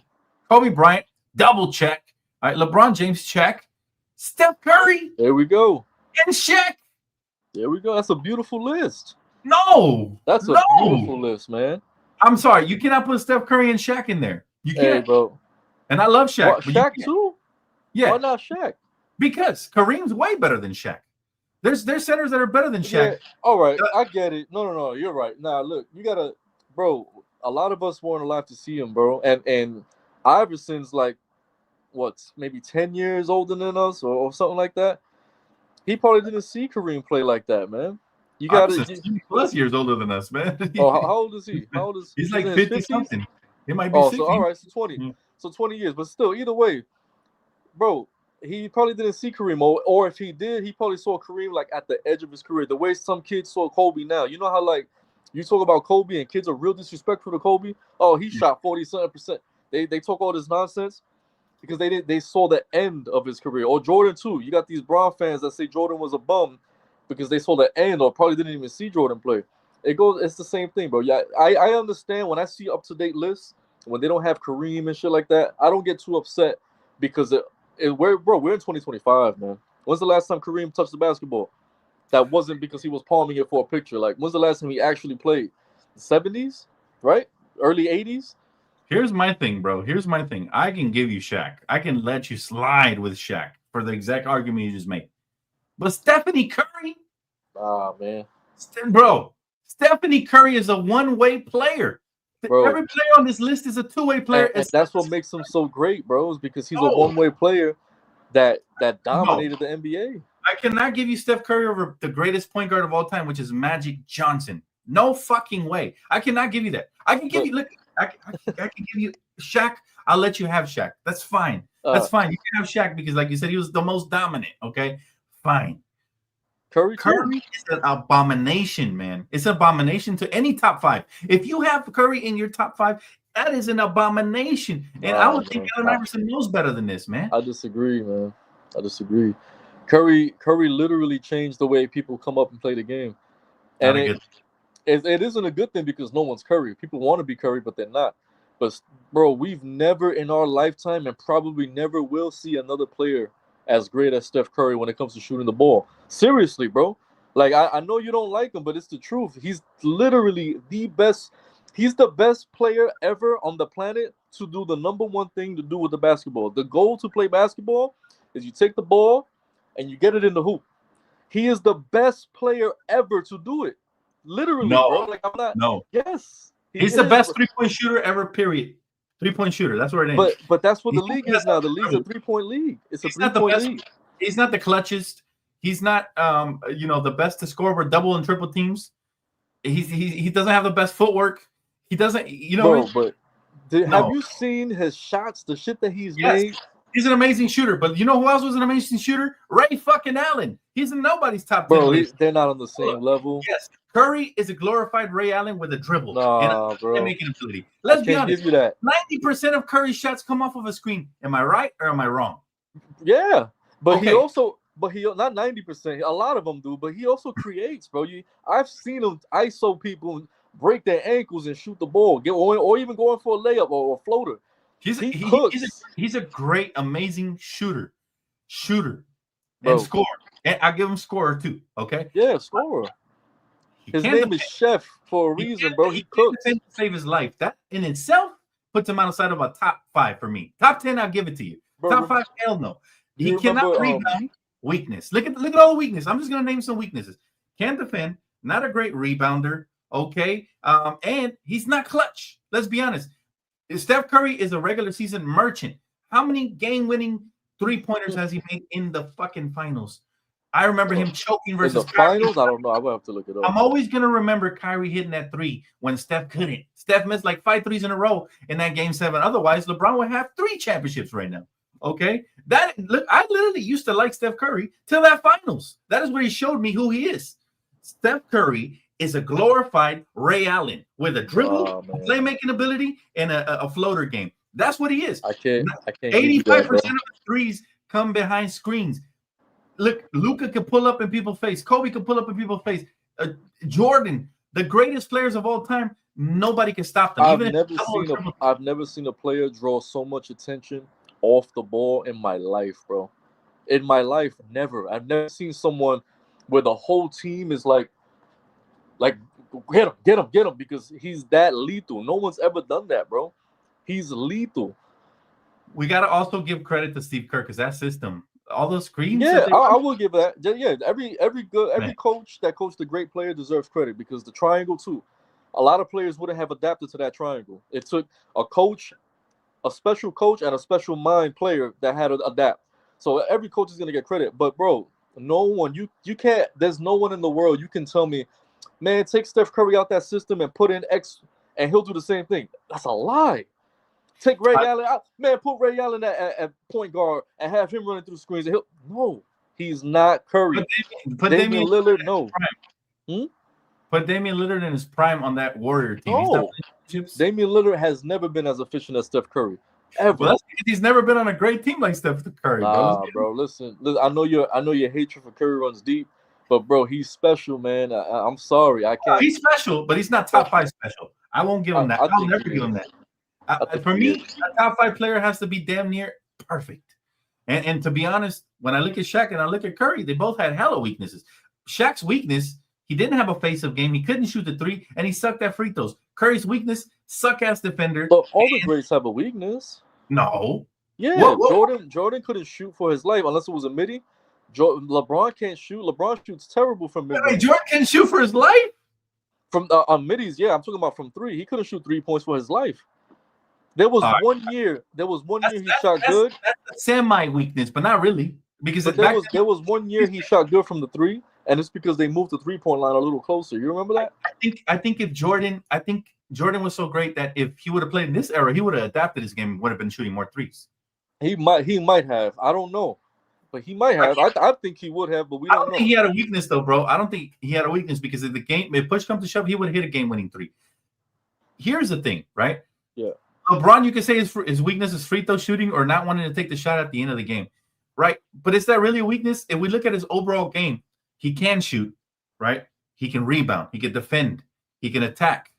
Kobe Bryant, double check. All right, LeBron James, check. Steph Curry. There we go. And Shaq. There we go. That's a beautiful list. No. That's a beautiful list, man. I'm sorry. You cannot put Steph Curry and Shaq in there. You can't. Hey, bro. And I love Shaq. What, Shaq too? Yeah. Why not Shaq? Because Kareem's way better than Shaq. There's centers that are better than Shaq. Yeah. All right. I get it. No. You're right. Now, look, you got to, bro, a lot of us weren't alive to see him, bro. And Iverson's like, maybe 10 years older than us or something like that. He probably didn't see Kareem play like that, man. You got to plus years older than us, man. How old is he? How old is he's like 50 something. He might be 60. So all right, so 20. Mm-hmm. So 20 years, but still, either way, bro, he probably didn't see Kareem, or if he did, he probably saw Kareem like at the edge of his career. The way some kids saw Kobe now. You know how like you talk about Kobe and kids are real disrespectful to Kobe. Oh, he shot 40-something%. They talk all this nonsense because they saw the end of his career. Or Jordan too. You got these Bron fans that say Jordan was a bum because they saw the end or probably didn't even see Jordan play. It's the same thing, bro. Yeah, I understand when I see up-to-date lists, when they don't have Kareem and shit like that, I don't get too upset because we're in 2025, man. When's the last time Kareem touched the basketball? That wasn't because he was palming it for a picture. Like, when's the last time he actually played? The 70s, right? Early 80s? Here's my thing, bro. Here's my thing. I can give you Shaq. I can let you slide with Shaq for the exact argument you just made. But Stephanie Curry? Man. Bro, Stephanie Curry is a one-way player. Bro. Every player on this list is a two-way player. And that's what makes him so great, bro, is because he's a one-way player that dominated the NBA. I cannot give you Steph Curry over the greatest point guard of all time, which is Magic Johnson. No fucking way. I cannot give you that. I can give you I can give you Shaq. I'll let you have Shaq. That's fine. That's fine. You can have Shaq because, like you said, he was the most dominant. Okay, fine. Curry is an abomination, man. It's an abomination to any top 5. If you have Curry in your top 5, that is an abomination. And I would think Allen Iverson knows better than this, man. I disagree, man. I disagree. Curry literally changed the way people come up and play the game. And it isn't a good thing because no one's Curry. People want to be Curry, but they're not. But, bro, we've never in our lifetime and probably never will see another player as great as Steph Curry when it comes to shooting the ball. Seriously, bro. Like, I know you don't like him, but it's the truth. He's literally the best. He's the best player ever on the planet to do the number one thing to do with the basketball. The goal to play basketball is you take the ball and you get it in the hoop. He is the best player ever to do it. Literally, bro. Like, I'm not. No. Yes. He's the best 3-point shooter ever, period. 3-point shooter. That's where it ends. But that's what the league is now. The league's a 3-point league. It's a 3-point league. He's not the clutchest. He's not the best to score over double and triple teams. He doesn't have the best footwork. He doesn't, But have you seen his shots, the shit that he's made? He's an amazing shooter. But you know who else was an amazing shooter? Ray fucking Allen. He's in nobody's top 10 list. They're not on the same level. Yes. Curry is a glorified Ray Allen with a dribble and a playmaking ability. Let's be honest. Give you that. 90% of Curry's shots come off of a screen. Am I right or am I wrong? Yeah, but he not 90%. A lot of them do, but he also creates, bro. I've seen him ISO people break their ankles and shoot the ball, or even going for a layup or a floater. He's a great, amazing shooter, and scorer. And I give him scorer too. Okay. Yeah, scorer. His name is Chef for a reason, bro. He cooks. To save his life. That in itself puts him outside of a top 5 for me. Top 10, I'll give it to you. Bro, top 5, hell no. He cannot rebound. Weakness. Look at all the weakness. I'm just gonna name some weaknesses. Can't defend. Not a great rebounder. Okay. And he's not clutch. Let's be honest. Steph Curry is a regular season merchant. How many game-winning 3-pointers has he made in the fucking finals? I remember him choking versus in the finals. I don't know. I will have to look it up. I'm always gonna remember Kyrie hitting that 3 when Steph couldn't. Steph missed like 5 threes in a row in that game 7. Otherwise, LeBron would have 3 championships right now. Okay, I literally used to like Steph Curry till that finals. That is where he showed me who he is. Steph Curry is a glorified Ray Allen with a dribble, a playmaking ability, and a floater game. That's what he is. I can't. 85% of the threes come behind screens. Look, Luka could pull up in people's face. Kobe could pull up in people's face. Jordan, the greatest players of all time, nobody can stop them. I've never seen a player draw so much attention off the ball in my life, bro. In my life, never. I've never seen someone where the whole team is like get him, because he's that lethal. No one's ever done that, bro. He's lethal. We got to also give credit to Steve Kerr because that system, all those screens. Yeah, I will give that. Yeah, every coach that coached a great player deserves credit because the triangle too. A lot of players wouldn't have adapted to that triangle. It took a coach, a special coach, and a special mind player that had to adapt. So every coach is gonna get credit. But bro, no one you can't. There's no one in the world you can tell me, man, take Steph Curry out that system and put in X, and he'll do the same thing. That's a lie. Take Ray Allen out, man. Put Ray Allen at point guard and have him running through screens. And he's not Curry. Put Damian Lillard, no. Put Damian Lillard in his prime on that Warrior team. No. Damian Lillard has never been as efficient as Steph Curry. Ever. Well, that's because he's never been on a great team like Steph Curry. Bro. Listen. I know your hatred for Curry runs deep, but bro, he's special, man. I'm sorry, I can't. He's special, but he's not top 5 special. I won't give him that. I'll never give him that. For me, a top 5 player has to be damn near perfect. And to be honest, when I look at Shaq and I look at Curry, they both had hella weaknesses. Shaq's weakness, he didn't have a face-up game. He couldn't shoot the 3, and he sucked at free throws. Curry's weakness, suck-ass defender. But all the greats have a weakness. No. Yeah, Jordan couldn't shoot for his life unless it was a midi. LeBron can't shoot. LeBron shoots terrible from mid. Wait, Jordan can shoot for his life? From on middies, yeah. I'm talking about from 3. He couldn't shoot 3 points for his life. There was one year he shot good. That's a semi-weakness, but not really. Because there was 1 year he shot good from the 3, and it's because they moved the 3-point line a little closer. You remember that? I think Jordan was so great that if he would have played in this era, he would have adapted his game and would have been shooting more 3s. He might have. I don't know. But he might have. I think he would have, but we I don't don't know. think he had a weakness though, bro. I don't think he had a weakness because if push comes to shove, he would hit a game-winning three. Here's the thing, right? Yeah. LeBron, you could say his weakness is free throw shooting or not wanting to take the shot at the end of the game, right? But is that really a weakness? If we look at his overall game, he can shoot, right? He can rebound. He can defend. He can attack.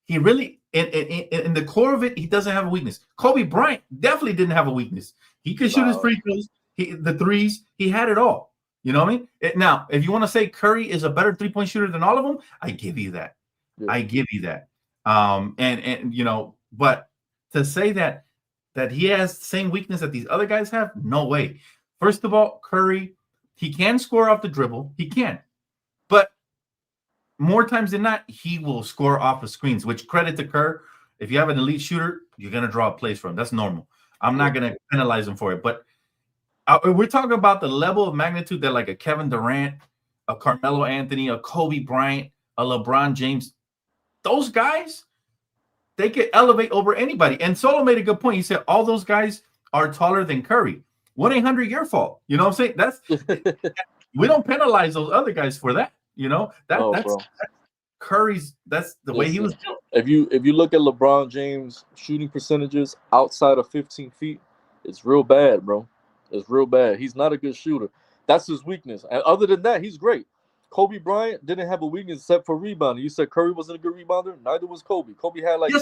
He really, in the core of it, he doesn't have a weakness. Kobe Bryant definitely didn't have a weakness. He could shoot his free throws, the threes. He had it all. You know what I mean? Now, if you want to say Curry is a better three-point shooter than all of them, I give you that. Yeah. I give you that. And you know, but to say that he has the same weakness that these other guys have, no way. First of all, Curry, he can score off the dribble. He can. But more times than not, he will score off of screens, which credit to Kerr. If you have an elite shooter, you're going to draw plays for him. That's normal. I'm not going to penalize him for it. But we're talking about the level of magnitude that like a Kevin Durant, a Carmelo Anthony, a Kobe Bryant, a LeBron James, those guys, they could elevate over anybody. And Solo made a good point. He said all those guys are taller than Curry. 1-800 your fault. You know what I'm saying? That's we don't penalize those other guys for that. You know, that's Curry's. That's the way he was built. If you look at LeBron James shooting percentages outside of 15 feet, it's real bad, bro. It's real bad. He's not a good shooter. That's his weakness. And other than that, he's great. Kobe Bryant didn't have a weakness except for rebounding. You said Curry wasn't a good rebounder. Neither was Kobe. Kobe had like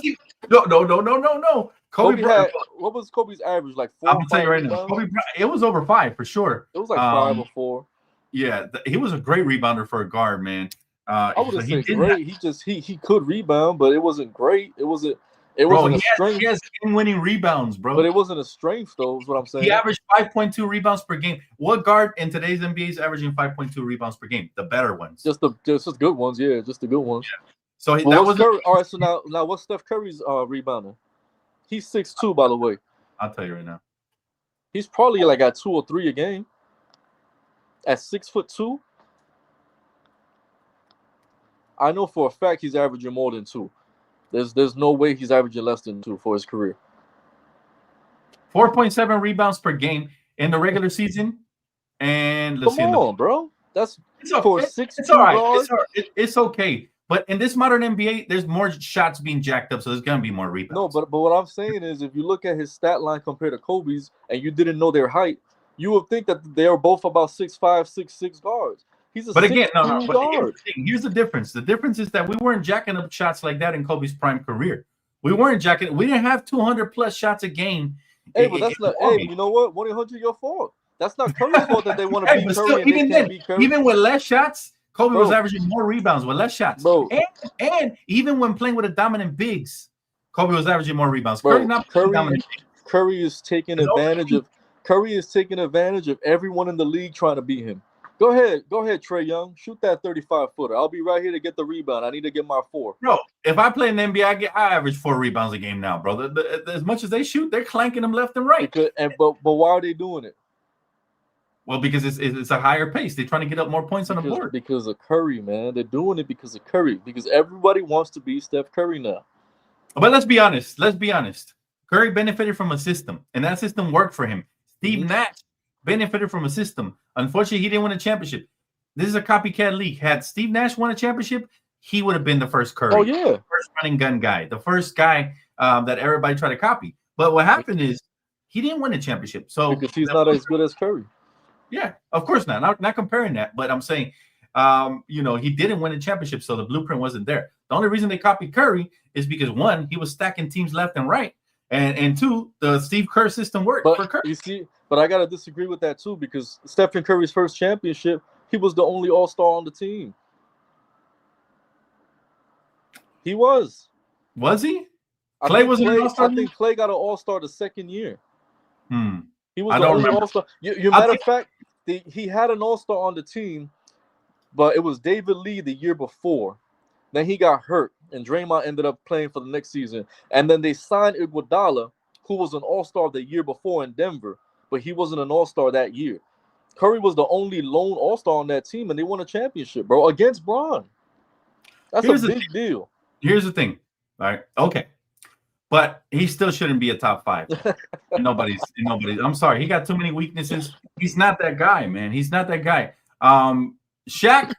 no. Kobe had what was Kobe's average? Like 4. I'm telling you right now. Kobe Bryant, it was over 5 for sure. It was like 5 or 4. Yeah, he was a great rebounder for a guard, man. I wouldn't say great. He could rebound, but it wasn't great. It wasn't a strength. He has game-winning rebounds, bro. But it wasn't a strength, though, is what I'm saying. He averaged 5.2 rebounds per game. What guard in today's NBA is averaging 5.2 rebounds per game? The better ones. Just good ones, yeah. Just the good ones. Yeah. So that was Curry. All right, so now what's Steph Curry's rebounding? He's 6'2", by the way. I'll tell you right now. He's probably like at 2 or 3 a game. At 6'2", I know for a fact he's averaging more than 2. There's no way he's averaging less than 2 for his career. 4.7 rebounds per game in the regular season, and let's Come on, bro. That's for 6'2". It's all right. It's okay. But in this modern NBA, there's more shots being jacked up, so there's gonna be more rebounds. No, but what I'm saying is, if you look at his stat line compared to Kobe's, and you didn't know their height, you would think that they are both about 6'5", 6'6" guards. He's a guard. Here's the difference. The difference is that we weren't jacking up shots like that in Kobe's prime career. We didn't have 200 plus shots a game. Hey, but that's not. Hey, you know what? 1-800 your fault. That's not Curry's fault that they want to beat Curry and they can't beat Curry. Even with less shots, Kobe was averaging more rebounds with less shots. Bro. And even when playing with a dominant bigs, Kobe was averaging more rebounds. Bro, Curry is taking advantage of. Curry is taking advantage of everyone in the league trying to beat him. Go ahead, Trae Young. Shoot that 35-footer. I'll be right here to get the rebound. I need to get my 4. Bro, if I play in the NBA, I average 4 rebounds a game now, bro. As much as they shoot, they're clanking them left and right. But why are they doing it? Well, because it's a higher pace. They're trying to get up more points on the board. Because of Curry, man. They're doing it because of Curry. Because everybody wants to be Steph Curry now. But let's be honest. Curry benefited from a system, and that system worked for him. Steve Nash benefited from a system. Unfortunately, he didn't win a championship. This is a copycat league. Had Steve Nash won a championship, he would have been the first Curry. Oh, yeah. First running gun guy. The first guy that everybody tried to copy. But what happened is he didn't win a championship. So because he's not as good as Curry. Yeah, of course not. Not comparing that. But I'm saying, he didn't win a championship, so the blueprint wasn't there. The only reason they copied Curry is because, 1, he was stacking teams left and right. And 2, the Steve Kerr system worked for Curry. You see, but I got to disagree with that, too, because Stephen Curry's first championship, he was the only all-star on the team. He was. Was he? Clay wasn't an all-star? I think Clay got an all-star the second year. He was the only all-star. Matter of fact, he had an all-star on the team, but it was David Lee the year before. Then he got hurt, and Draymond ended up playing for the next season. And then they signed Iguodala, who was an all-star the year before in Denver, but he wasn't an all-star that year. Curry was the only lone all-star on that team, and they won a championship, bro, against Bron. That's a big deal. Here's the thing. All right. Okay. but he still shouldn't be a top 5. Nobody's. I'm sorry, he got too many weaknesses. He's not that guy, man. He's not that guy. Shaq,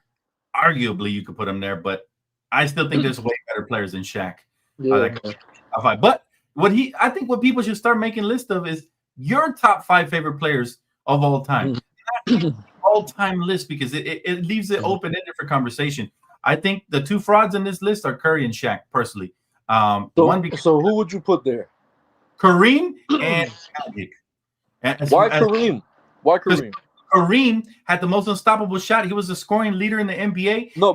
arguably you could put him there, but I still think there's way better players than Shaq. Yeah. But I think what people should start making lists of is your top 5 favorite players of all time. All-time list, because it leaves it open-ended for conversation. I think the 2 frauds in this list are Curry and Shaq, personally. So who would you put there? Kareem and Magic. Why Kareem? Why Kareem? Kareem had the most unstoppable shot. He was the scoring leader in the NBA. No.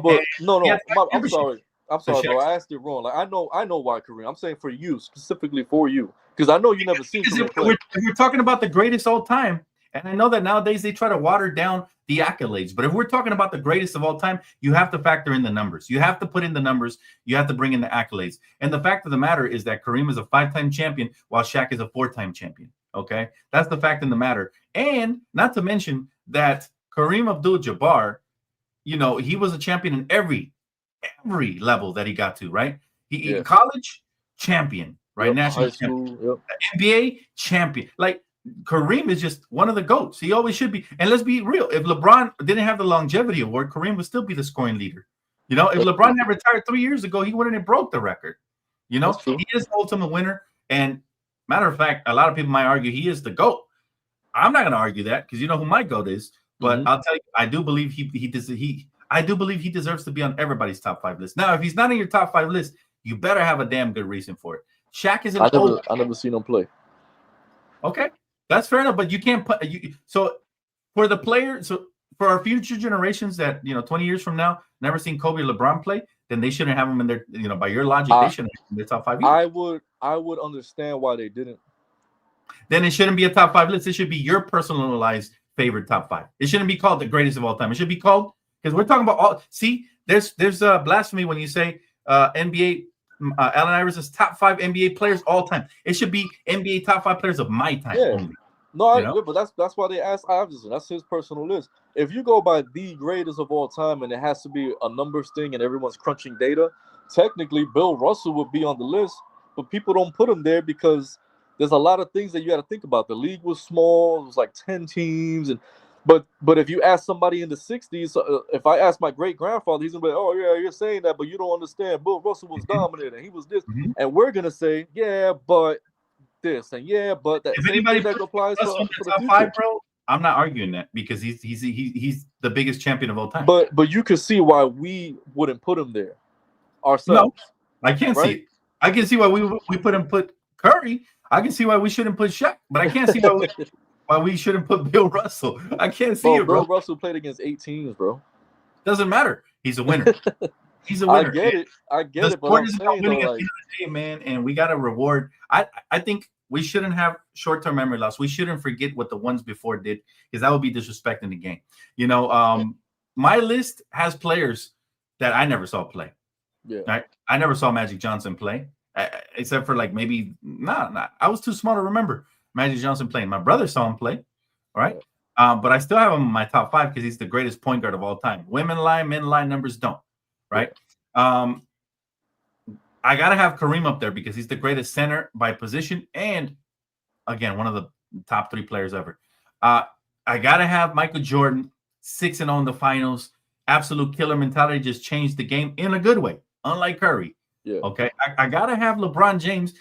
I'm sorry, bro. I asked it wrong. Like I know why Kareem. I'm saying for you, specifically for you, because I know you never seen Kareem play. We're talking about the greatest all time, and I know that nowadays they try to water down the accolades. But if we're talking about the greatest of all time, you have to factor in the numbers. You have to put in the numbers. You have to bring in the accolades. And the fact of the matter is that Kareem is a 5-time champion, while Shaq is a 4-time champion. Okay, that's the fact in the matter. And not to mention that Kareem Abdul-Jabbar, he was a champion in every level that he got to, right? In college, champion, right? National champion. NBA, champion. Like, Kareem is just one of the GOATs. He always should be. And let's be real. If LeBron didn't have the longevity award, Kareem would still be the scoring leader. If LeBron had retired 3 years ago, he wouldn't have broke the record. He is the ultimate winner. And matter of fact, a lot of people might argue he is the GOAT. I'm not going to argue that, because you know who my GOAT is. But I'll tell you, I do believe I do believe he deserves to be on everybody's top 5 list. Now, if he's not in your top 5 list, you better have a damn good reason for it. Shaq is I never seen him play. Okay, that's fair enough. But you can't put so for the player. So for our future generations that 20 years from now never seen Kobe or LeBron play, then they shouldn't have him in their by your logic they shouldn't have him in their top 5 either. I would understand why they didn't. Then it shouldn't be a top 5 list. It should be your personalized favorite top 5. It shouldn't be called the greatest of all time. It should be called, because we're talking about all. See, there's blasphemy when you say NBA. Allen Iverson's top 5 NBA players all time. It should be NBA top 5 players of my time only. No, I agree, but that's why they asked Iverson. That's his personal list. If you go by the greatest of all time and it has to be a numbers thing and everyone's crunching data, technically Bill Russell would be on the list, but people don't put him there because there's a lot of things that you got to think about. The league was small; it was like 10 teams, but if you ask somebody in the 60s, if I ask my great grandfather, he's gonna be like, "Oh yeah, you're saying that, but you don't understand. Bill Russell was dominant, and he was this," and we're gonna say, "Yeah, but this, and yeah, but that." If anybody that applies to the top future. 5, bro, I'm not arguing that, because he's the biggest champion of all time. But you could see why we wouldn't put him there ourselves. No, I can't see it. I can see why we put Curry. I can see why we shouldn't put Shaq, but I can't see why we shouldn't put Bill Russell. I can't see it, bro. Bill Russell played against 8 teams, bro. Doesn't matter. He's a winner. He's a winner. I get it. But I'm saying, winning at the end of the day, man, and we got to reward. I think we shouldn't have short-term memory loss. We shouldn't forget what the ones before did, because that would be disrespecting the game. My list has players that I never saw play. Yeah, right? I never saw Magic Johnson play. Except for like maybe I was too small to remember Magic Johnson playing. My brother saw him play, all right. But I still have him in my top 5 because he's the greatest point guard of all time. Women lie, men lie, numbers don't, right? I gotta have Kareem up there because he's the greatest center by position, and again, one of the top 3 players ever. I gotta have Michael Jordan, 6-0 in the finals, absolute killer mentality, just changed the game in a good way, unlike Curry. Yeah. Okay. I gotta have LeBron James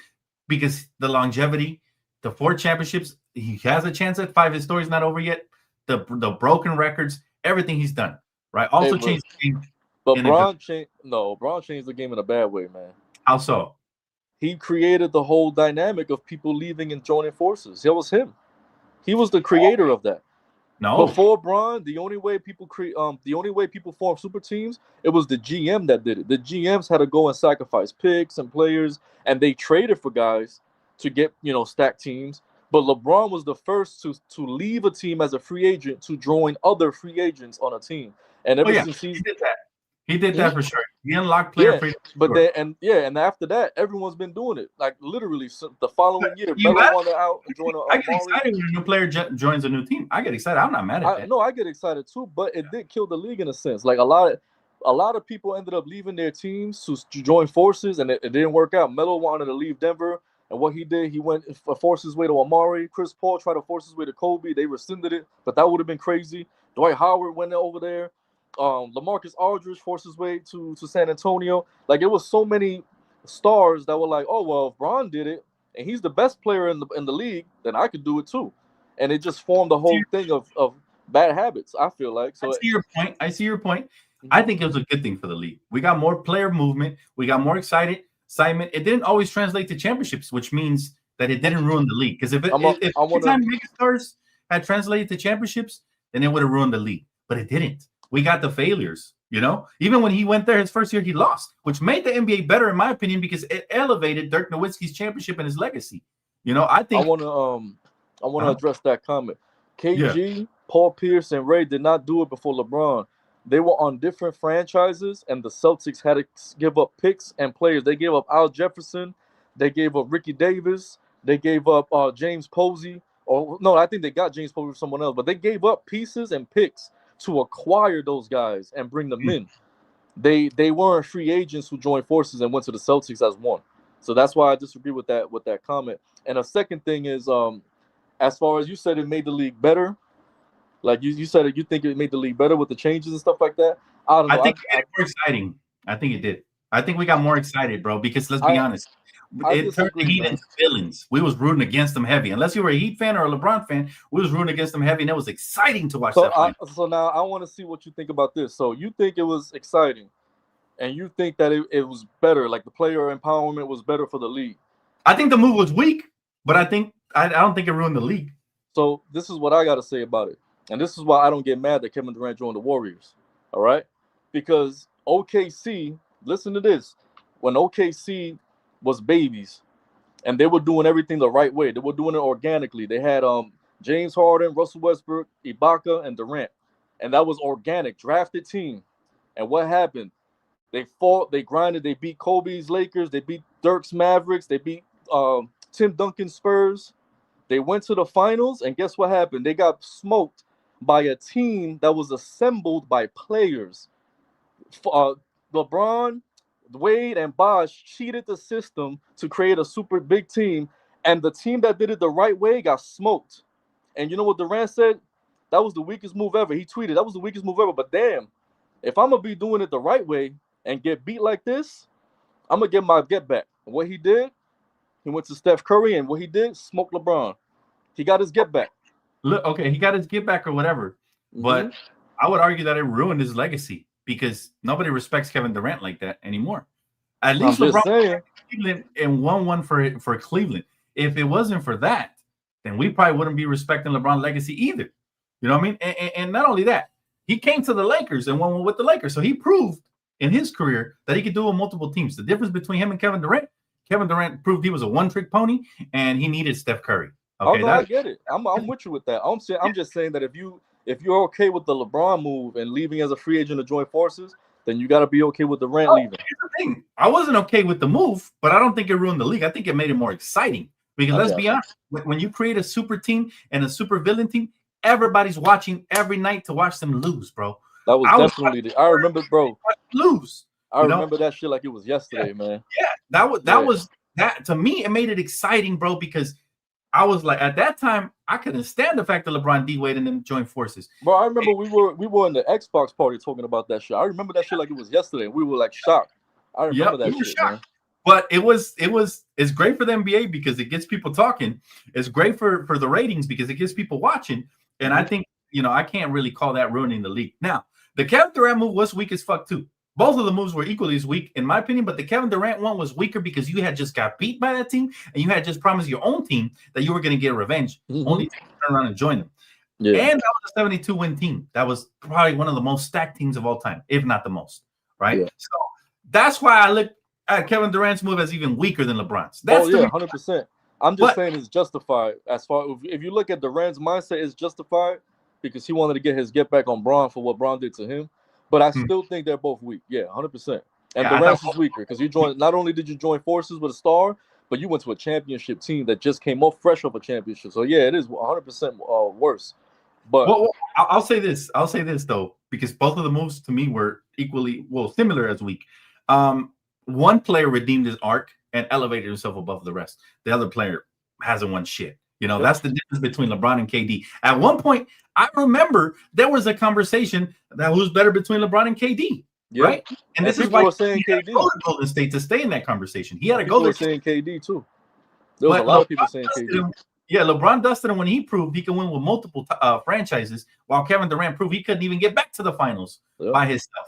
because the longevity, the 4 championships, he has a chance at 5. His story's not over yet. The broken records, everything he's done, right? Also changed the game. But LeBron changed the game in a bad way, man. How so? He created the whole dynamic of people leaving and joining forces. It was him. He was the creator of that. No. Before Bron, the only way people formed super teams, it was the GM that did it. The GMs had to go and sacrifice picks and players, and they traded for guys to get stacked teams. But LeBron was the first to leave a team as a free agent to join other free agents on a team. And since he did that. He did that for sure. He unlocked player freedom. But and after that, everyone's been doing it. Like literally, the following year, Melo wanted out and joined. I get excited when a new player joins a new team. I get excited. I'm not mad at that. No, I get excited too. But it did kill the league in a sense. Like a lot of a lot of people ended up leaving their teams to join forces, and it didn't work out. Melo wanted to leave Denver, and what he did, he went forced his way to Amari. Chris Paul tried to force his way to Kobe. They rescinded it, but that would have been crazy. Dwight Howard went over there. LaMarcus Aldridge forced his way to San Antonio. Like, it was so many stars that were like, oh, well, if Bron did it, and he's the best player in the league, then I could do it too. And it just formed the whole thing of bad habits, I feel like. So I see your point. I think it was a good thing for the league. We got more player movement. We got more excitement. It didn't always translate to championships, which means that it didn't ruin the league. Because if two-time megastars had translated to championships, then it would have ruined the league. But it didn't. We got the failures, you know? Even when he went there his first year, he lost, which made the NBA better, in my opinion, because it elevated Dirk Nowitzki's championship and his legacy. You know, I think... I want to address that comment. KG, Paul Pierce, and Ray did not do it before LeBron. They were on different franchises, and the Celtics had to give up picks and players. They gave up Al Jefferson. They gave up Ricky Davis. They gave up James Posey. Or no, I think they got James Posey from someone else. But they gave up pieces and picks to acquire those guys and bring them in. They weren't free agents who joined forces and went to the Celtics as one. So that's why I disagree with that comment. And a second thing is, as far as you said, it made the league better. Like you said, you think it made the league better with the changes and stuff like that? I don't know. I think it made it more exciting. I think it did. I think we got more excited, bro, because let's be honest. It turned the Heat into villains. We was rooting against them heavy. Unless you were a Heat fan or a LeBron fan, we was rooting against them heavy, and it was exciting to watch that fight. So now I want to see what you think about this. So you think it was exciting, and you think that it was better, like the player empowerment was better for the league? I think the move was weak, but I don't think it ruined the league. So this is what I got to say about it. And this is why I don't get mad that Kevin Durant joined the Warriors, all right? Because OKC, listen to this, when OKC was babies and they were doing everything the right way, they were doing it organically. They had James Harden, Russell Westbrook, Ibaka, and Durant. And that was organic, drafted team. And what happened? They fought, they grinded, they beat Kobe's Lakers, they beat Dirk's Mavericks, they beat Tim Duncan's Spurs. They went to the finals, and guess what happened? They got smoked by a team that was assembled by players. LeBron, Wade, and Bosh cheated the system to create a super big team, and the team that did it the right way got smoked. And you know what Durant said? That was the weakest move ever. He tweeted, that was the weakest move ever. But damn, if I'm going to be doing it the right way and get beat like this, I'm going to get my get back. And what he did, he went to Steph Curry, and what he did, smoked LeBron. He got his get back. Look, okay, he got his get back or whatever, but I would argue that it ruined his legacy because nobody respects Kevin Durant like that anymore. At least LeBron Cleveland and won for Cleveland. If it wasn't for that, then we probably wouldn't be respecting LeBron's legacy either. You know what I mean? And not only that, he came to the Lakers and won with the Lakers, so he proved in his career that he could do it with multiple teams. The difference between him and Kevin Durant proved he was a one-trick pony and he needed Steph Curry. Okay, I get it. I'm with you with that. I'm just saying that if you're okay with the LeBron move and leaving as a free agent to join forces, then you got to be okay with Durant leaving. Here's the thing. I wasn't okay with the move, but I don't think it ruined the league. I think it made it more exciting because let's be honest, when you create a super team and a super villain team, everybody's watching every night to watch them lose, bro. That was definitely I remember, bro. Lose. I remember that shit like it was yesterday, man. Yeah, that was to me. It made it exciting, bro, because I was like, at that time, I couldn't stand the fact that LeBron, D Wade, and them joined forces. Bro, I remember we were in the Xbox party talking about that shit. I remember that shit like it was yesterday. We were like shocked. I remember that shit, man. But it's great for the NBA because it gets people talking. It's great for the ratings because it gets people watching. And I think, I can't really call that ruining the league. Now, the Kevin Durant move was weak as fuck too. Both of the moves were equally as weak, in my opinion, but the Kevin Durant one was weaker because you had just got beat by that team, and you had just promised your own team that you were going to get revenge, only to turn around and join them. Yeah. And that was a 72-win team. That was probably one of the most stacked teams of all time, if not the most, right? Yeah. So that's why I look at Kevin Durant's move as even weaker than LeBron's. That's 100%. I'm just saying it's justified. As far if you look at Durant's mindset, it's justified because he wanted to get his get back on Bron for what Bron did to him. But I still think they're both weak. Yeah, 100%. And Durant is weaker because you joined. Not only did you join forces with a star, but you went to a championship team that just came off fresh off a championship. So yeah, it is 100% worse. But I'll say this though, because both of the moves to me were equally similar as weak. One player redeemed his arc and elevated himself above the rest. The other player hasn't won shit. That's the difference between LeBron and KD. At one point, I remember there was a conversation that who's better between LeBron and KD, right? And this is why was saying KD. Go to Golden State to stay in that conversation. He had to go there. Saying KD too. There was a lot of people saying KD. Yeah, LeBron dusted him when he proved he can win with multiple franchises, while Kevin Durant proved he couldn't even get back to the finals by his stuff.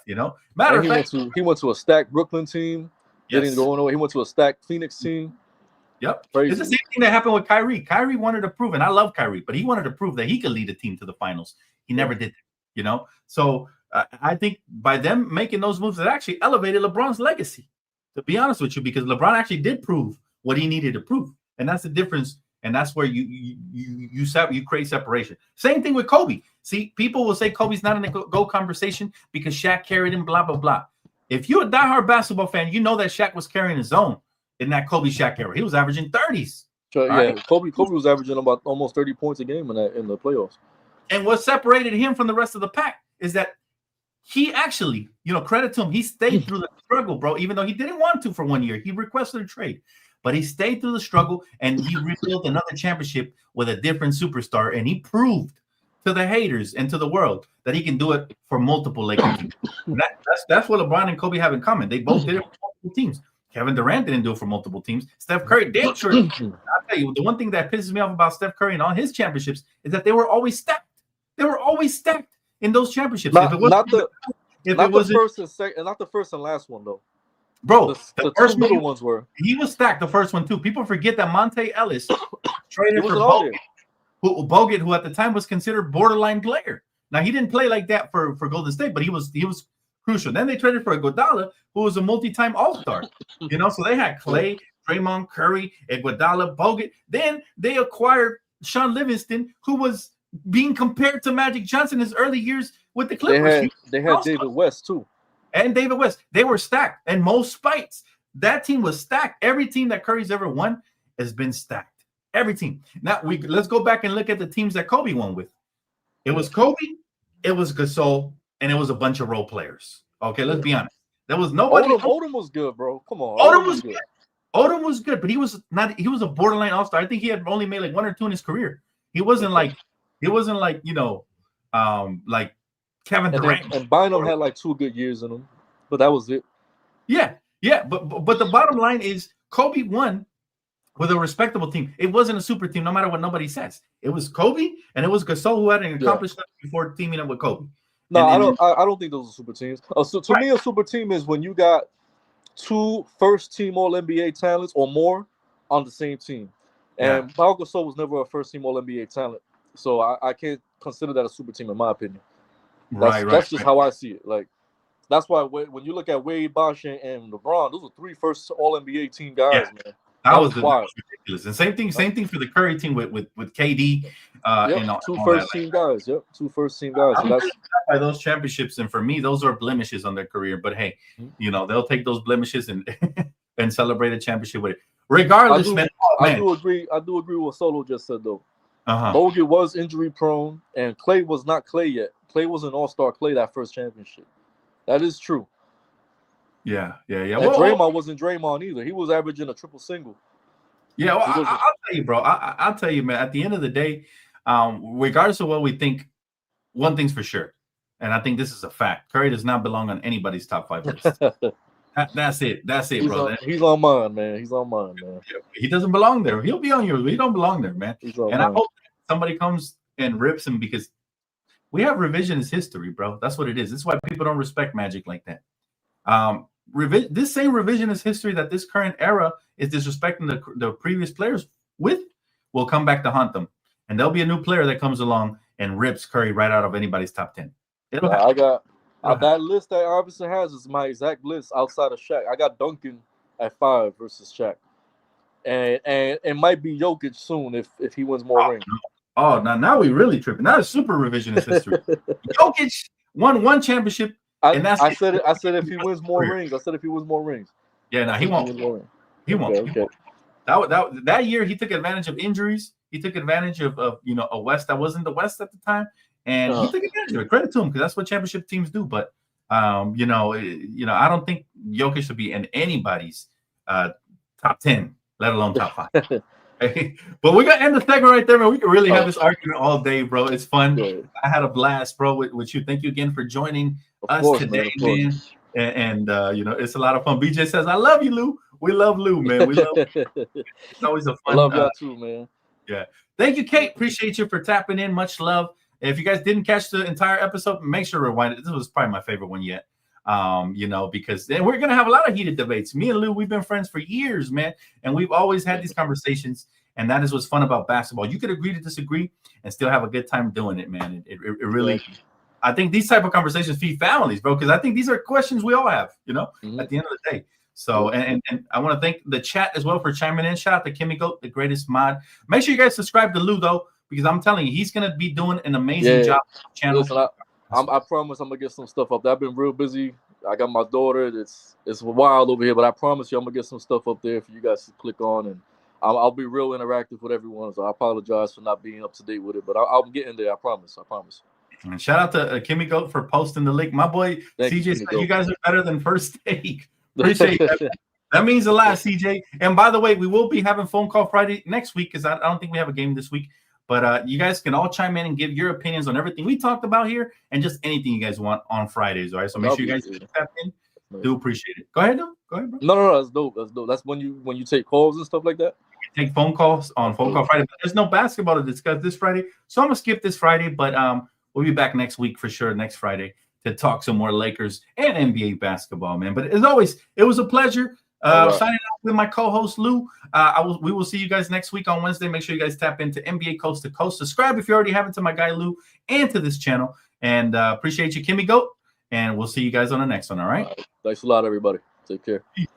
Matter of fact, he went to a stacked Brooklyn team. Didn't go nowhere. He went to a stacked Phoenix team. Yep. Crazy. It's the same thing that happened with Kyrie. Kyrie wanted to prove, and I love Kyrie, but he wanted to prove that he could lead a team to the finals. He never did that, So I think by them making those moves, it actually elevated LeBron's legacy, to be honest with you, because LeBron actually did prove what he needed to prove. And that's the difference. And that's where you create separation. Same thing with Kobe. See, people will say Kobe's not in the GOAT conversation because Shaq carried him, blah, blah, blah. If you're a diehard basketball fan, you know that Shaq was carrying his own in that Kobe Shaq era. He was averaging 30s. So, right? Kobe was averaging about almost 30 points a game in the playoffs. And what separated him from the rest of the pack is that he actually, credit to him, he stayed through the struggle, bro, even though he didn't want to for 1 year. He requested a trade. But he stayed through the struggle, and he rebuilt another championship with a different superstar, and he proved to the haters and to the world that he can do it for multiple Lakers teams. That's what LeBron and Kobe have in common. They both did it for multiple teams. Kevin Durant didn't do it for multiple teams. Steph Curry did. Sure. I'll tell you, the one thing that pisses me off about Steph Curry and all his championships is that they were always stacked. They were always stacked in those championships. Not the first and last one, though. Bro, the first middle ones were. He was stacked the first one too. People forget that Monte Ellis traded for Bogut, who at the time was considered borderline player. Now he didn't play like that for Golden State, but he was crucial. Then they traded for Iguodala, who was a multi-time All-Star. So they had Clay, Draymond, Curry, Iguodala, Bogut. Then they acquired Sean Livingston, who was being compared to Magic Johnson in his early years with the Clippers. They had David West too. And David West, they were stacked. And Mo Spites, that team was stacked. Every team that Curry's ever won has been stacked. Every team. Now let's go back and look at the teams that Kobe won with. It was Kobe, it was Gasol, and it was a bunch of role players. Okay, let's be honest. There was nobody. Odom was good, bro. Come on. Odom was good. Odom was good, but he was a borderline all-star. I think he had only made like 1 or 2 in his career. He wasn't like like Kevin Durant. And Bynum had like 2 good years in him, but that was it. Yeah. But the bottom line is Kobe won with a respectable team. It wasn't a super team, no matter what nobody says. It was Kobe and it was Gasol who had an accomplished before teaming up with Kobe. No, I don't think those are super teams. So to me, a super team is when you got 2 first-team All-NBA talents or more on the same team. And Pau Gasol was never a first-team All-NBA talent, so I can't consider that a super team in my opinion. That's just how I see it. Like that's why when you look at Wade, Bosh, and LeBron, those are 3 first All-NBA team guys, man. That was ridiculous. And same thing for the Curry team with KD. And 2 first-team guys. Yep, 2 first-team guys. So that's by those championships, and for me, those are blemishes on their career. But hey, they'll take those blemishes and celebrate a championship with it. Regardless, I do agree with what Solo just said though. Bogut was injury prone, and Clay was not Clay yet. Clay was an all-star Clay that first championship. That is true. Yeah. And Draymond wasn't Draymond either. He was averaging a triple single. Yeah, well, I'll tell you, bro. I'll tell you, man. At the end of the day, regardless of what we think, one thing's for sure, and I think this is a fact: Curry does not belong on anybody's top 5 list. That's it, bro. He's on mine, man. He's on mine, man. He doesn't belong there. He'll be on yours, but he don't belong there, man. And I hope somebody comes and rips him because we have revisionist history, bro. That's what it is. This is why people don't respect Magic like that. This same revisionist history that this current era is disrespecting the previous players with will come back to haunt them. And there'll be a new player that comes along and rips Curry right out of anybody's top 10. I got that list that Iverson has is my exact list outside of Shaq. I got Duncan at 5 versus Shaq. And it might be Jokic soon if he wins more rings. Oh, now we really tripping. Now it's super revisionist history. Jokic won 1 championship. I said if he wins more rings. Yeah, no, he won't. He won't. Okay. That year he took advantage of injuries. He took advantage of a West that wasn't the West at the time, and he took advantage of it. Credit to him because that's what championship teams do. But I don't think Jokic should be in anybody's top 10, let alone top 5. But we're gonna end the segment right there, man. We can really have this argument all day, bro. It's fun. Yeah. I had a blast, bro, with you. Thank you again for joining us today, man. And it's a lot of fun. BJ says, "I love you, Lou. We love Lou, man. We love. It's always a fun. I love y'all too, man. Yeah. Thank you, Kate. Appreciate you for tapping in. Much love. If you guys didn't catch the entire episode, make sure to rewind it. This was probably my favorite one yet. Because then we're gonna have a lot of heated debates. Me and Lou, we've been friends for years, man, and we've always had these conversations. And that is what's fun about basketball. You could agree to disagree and still have a good time doing it, man. It really, I think these type of conversations feed families, bro, because I think these are questions we all have, at the end of the day. So, and I want to thank the chat as well for chiming in. Shout out to Kimmy Goat, the greatest mod. Make sure you guys subscribe to Lou, though, because I'm telling you, he's going to be doing an amazing job on the channel. Listen, I promise I'm going to get some stuff up there. I've been real busy. I got my daughter. It's wild over here, but I promise you I'm going to get some stuff up there for you guys to click on, and I'll be real interactive with everyone, so I apologize for not being up to date with it, but I'm getting there. I promise. And shout out to Kimmy Goat for posting the link. My boy CJ said you guys are better than First Take. Appreciate that. That means a lot, CJ. And by the way, we will be having phone call Friday next week because I don't think we have a game this week. But you guys can all chime in and give your opinions on everything we talked about here and just anything you guys want on Fridays. All right, so make sure you guys tap in. Do appreciate it. Go ahead, bro. No, that's dope. That's when you take calls and stuff like that. We take phone calls on Phone Call Friday. But there's no basketball to discuss this Friday, so I'm gonna skip this Friday. But we'll be back next week for sure, next Friday, to talk some more Lakers and NBA basketball, man. But as always, it was a pleasure. Signing off with my co-host Lou. We will see you guys next week on Wednesday. Make sure you guys tap into NBA Coast to Coast. Subscribe if you already haven't to my guy Lou and to this channel. And appreciate you, Kimmy Goat. And we'll see you guys on the next one. All right. Thanks a lot, everybody. Take care. Peace.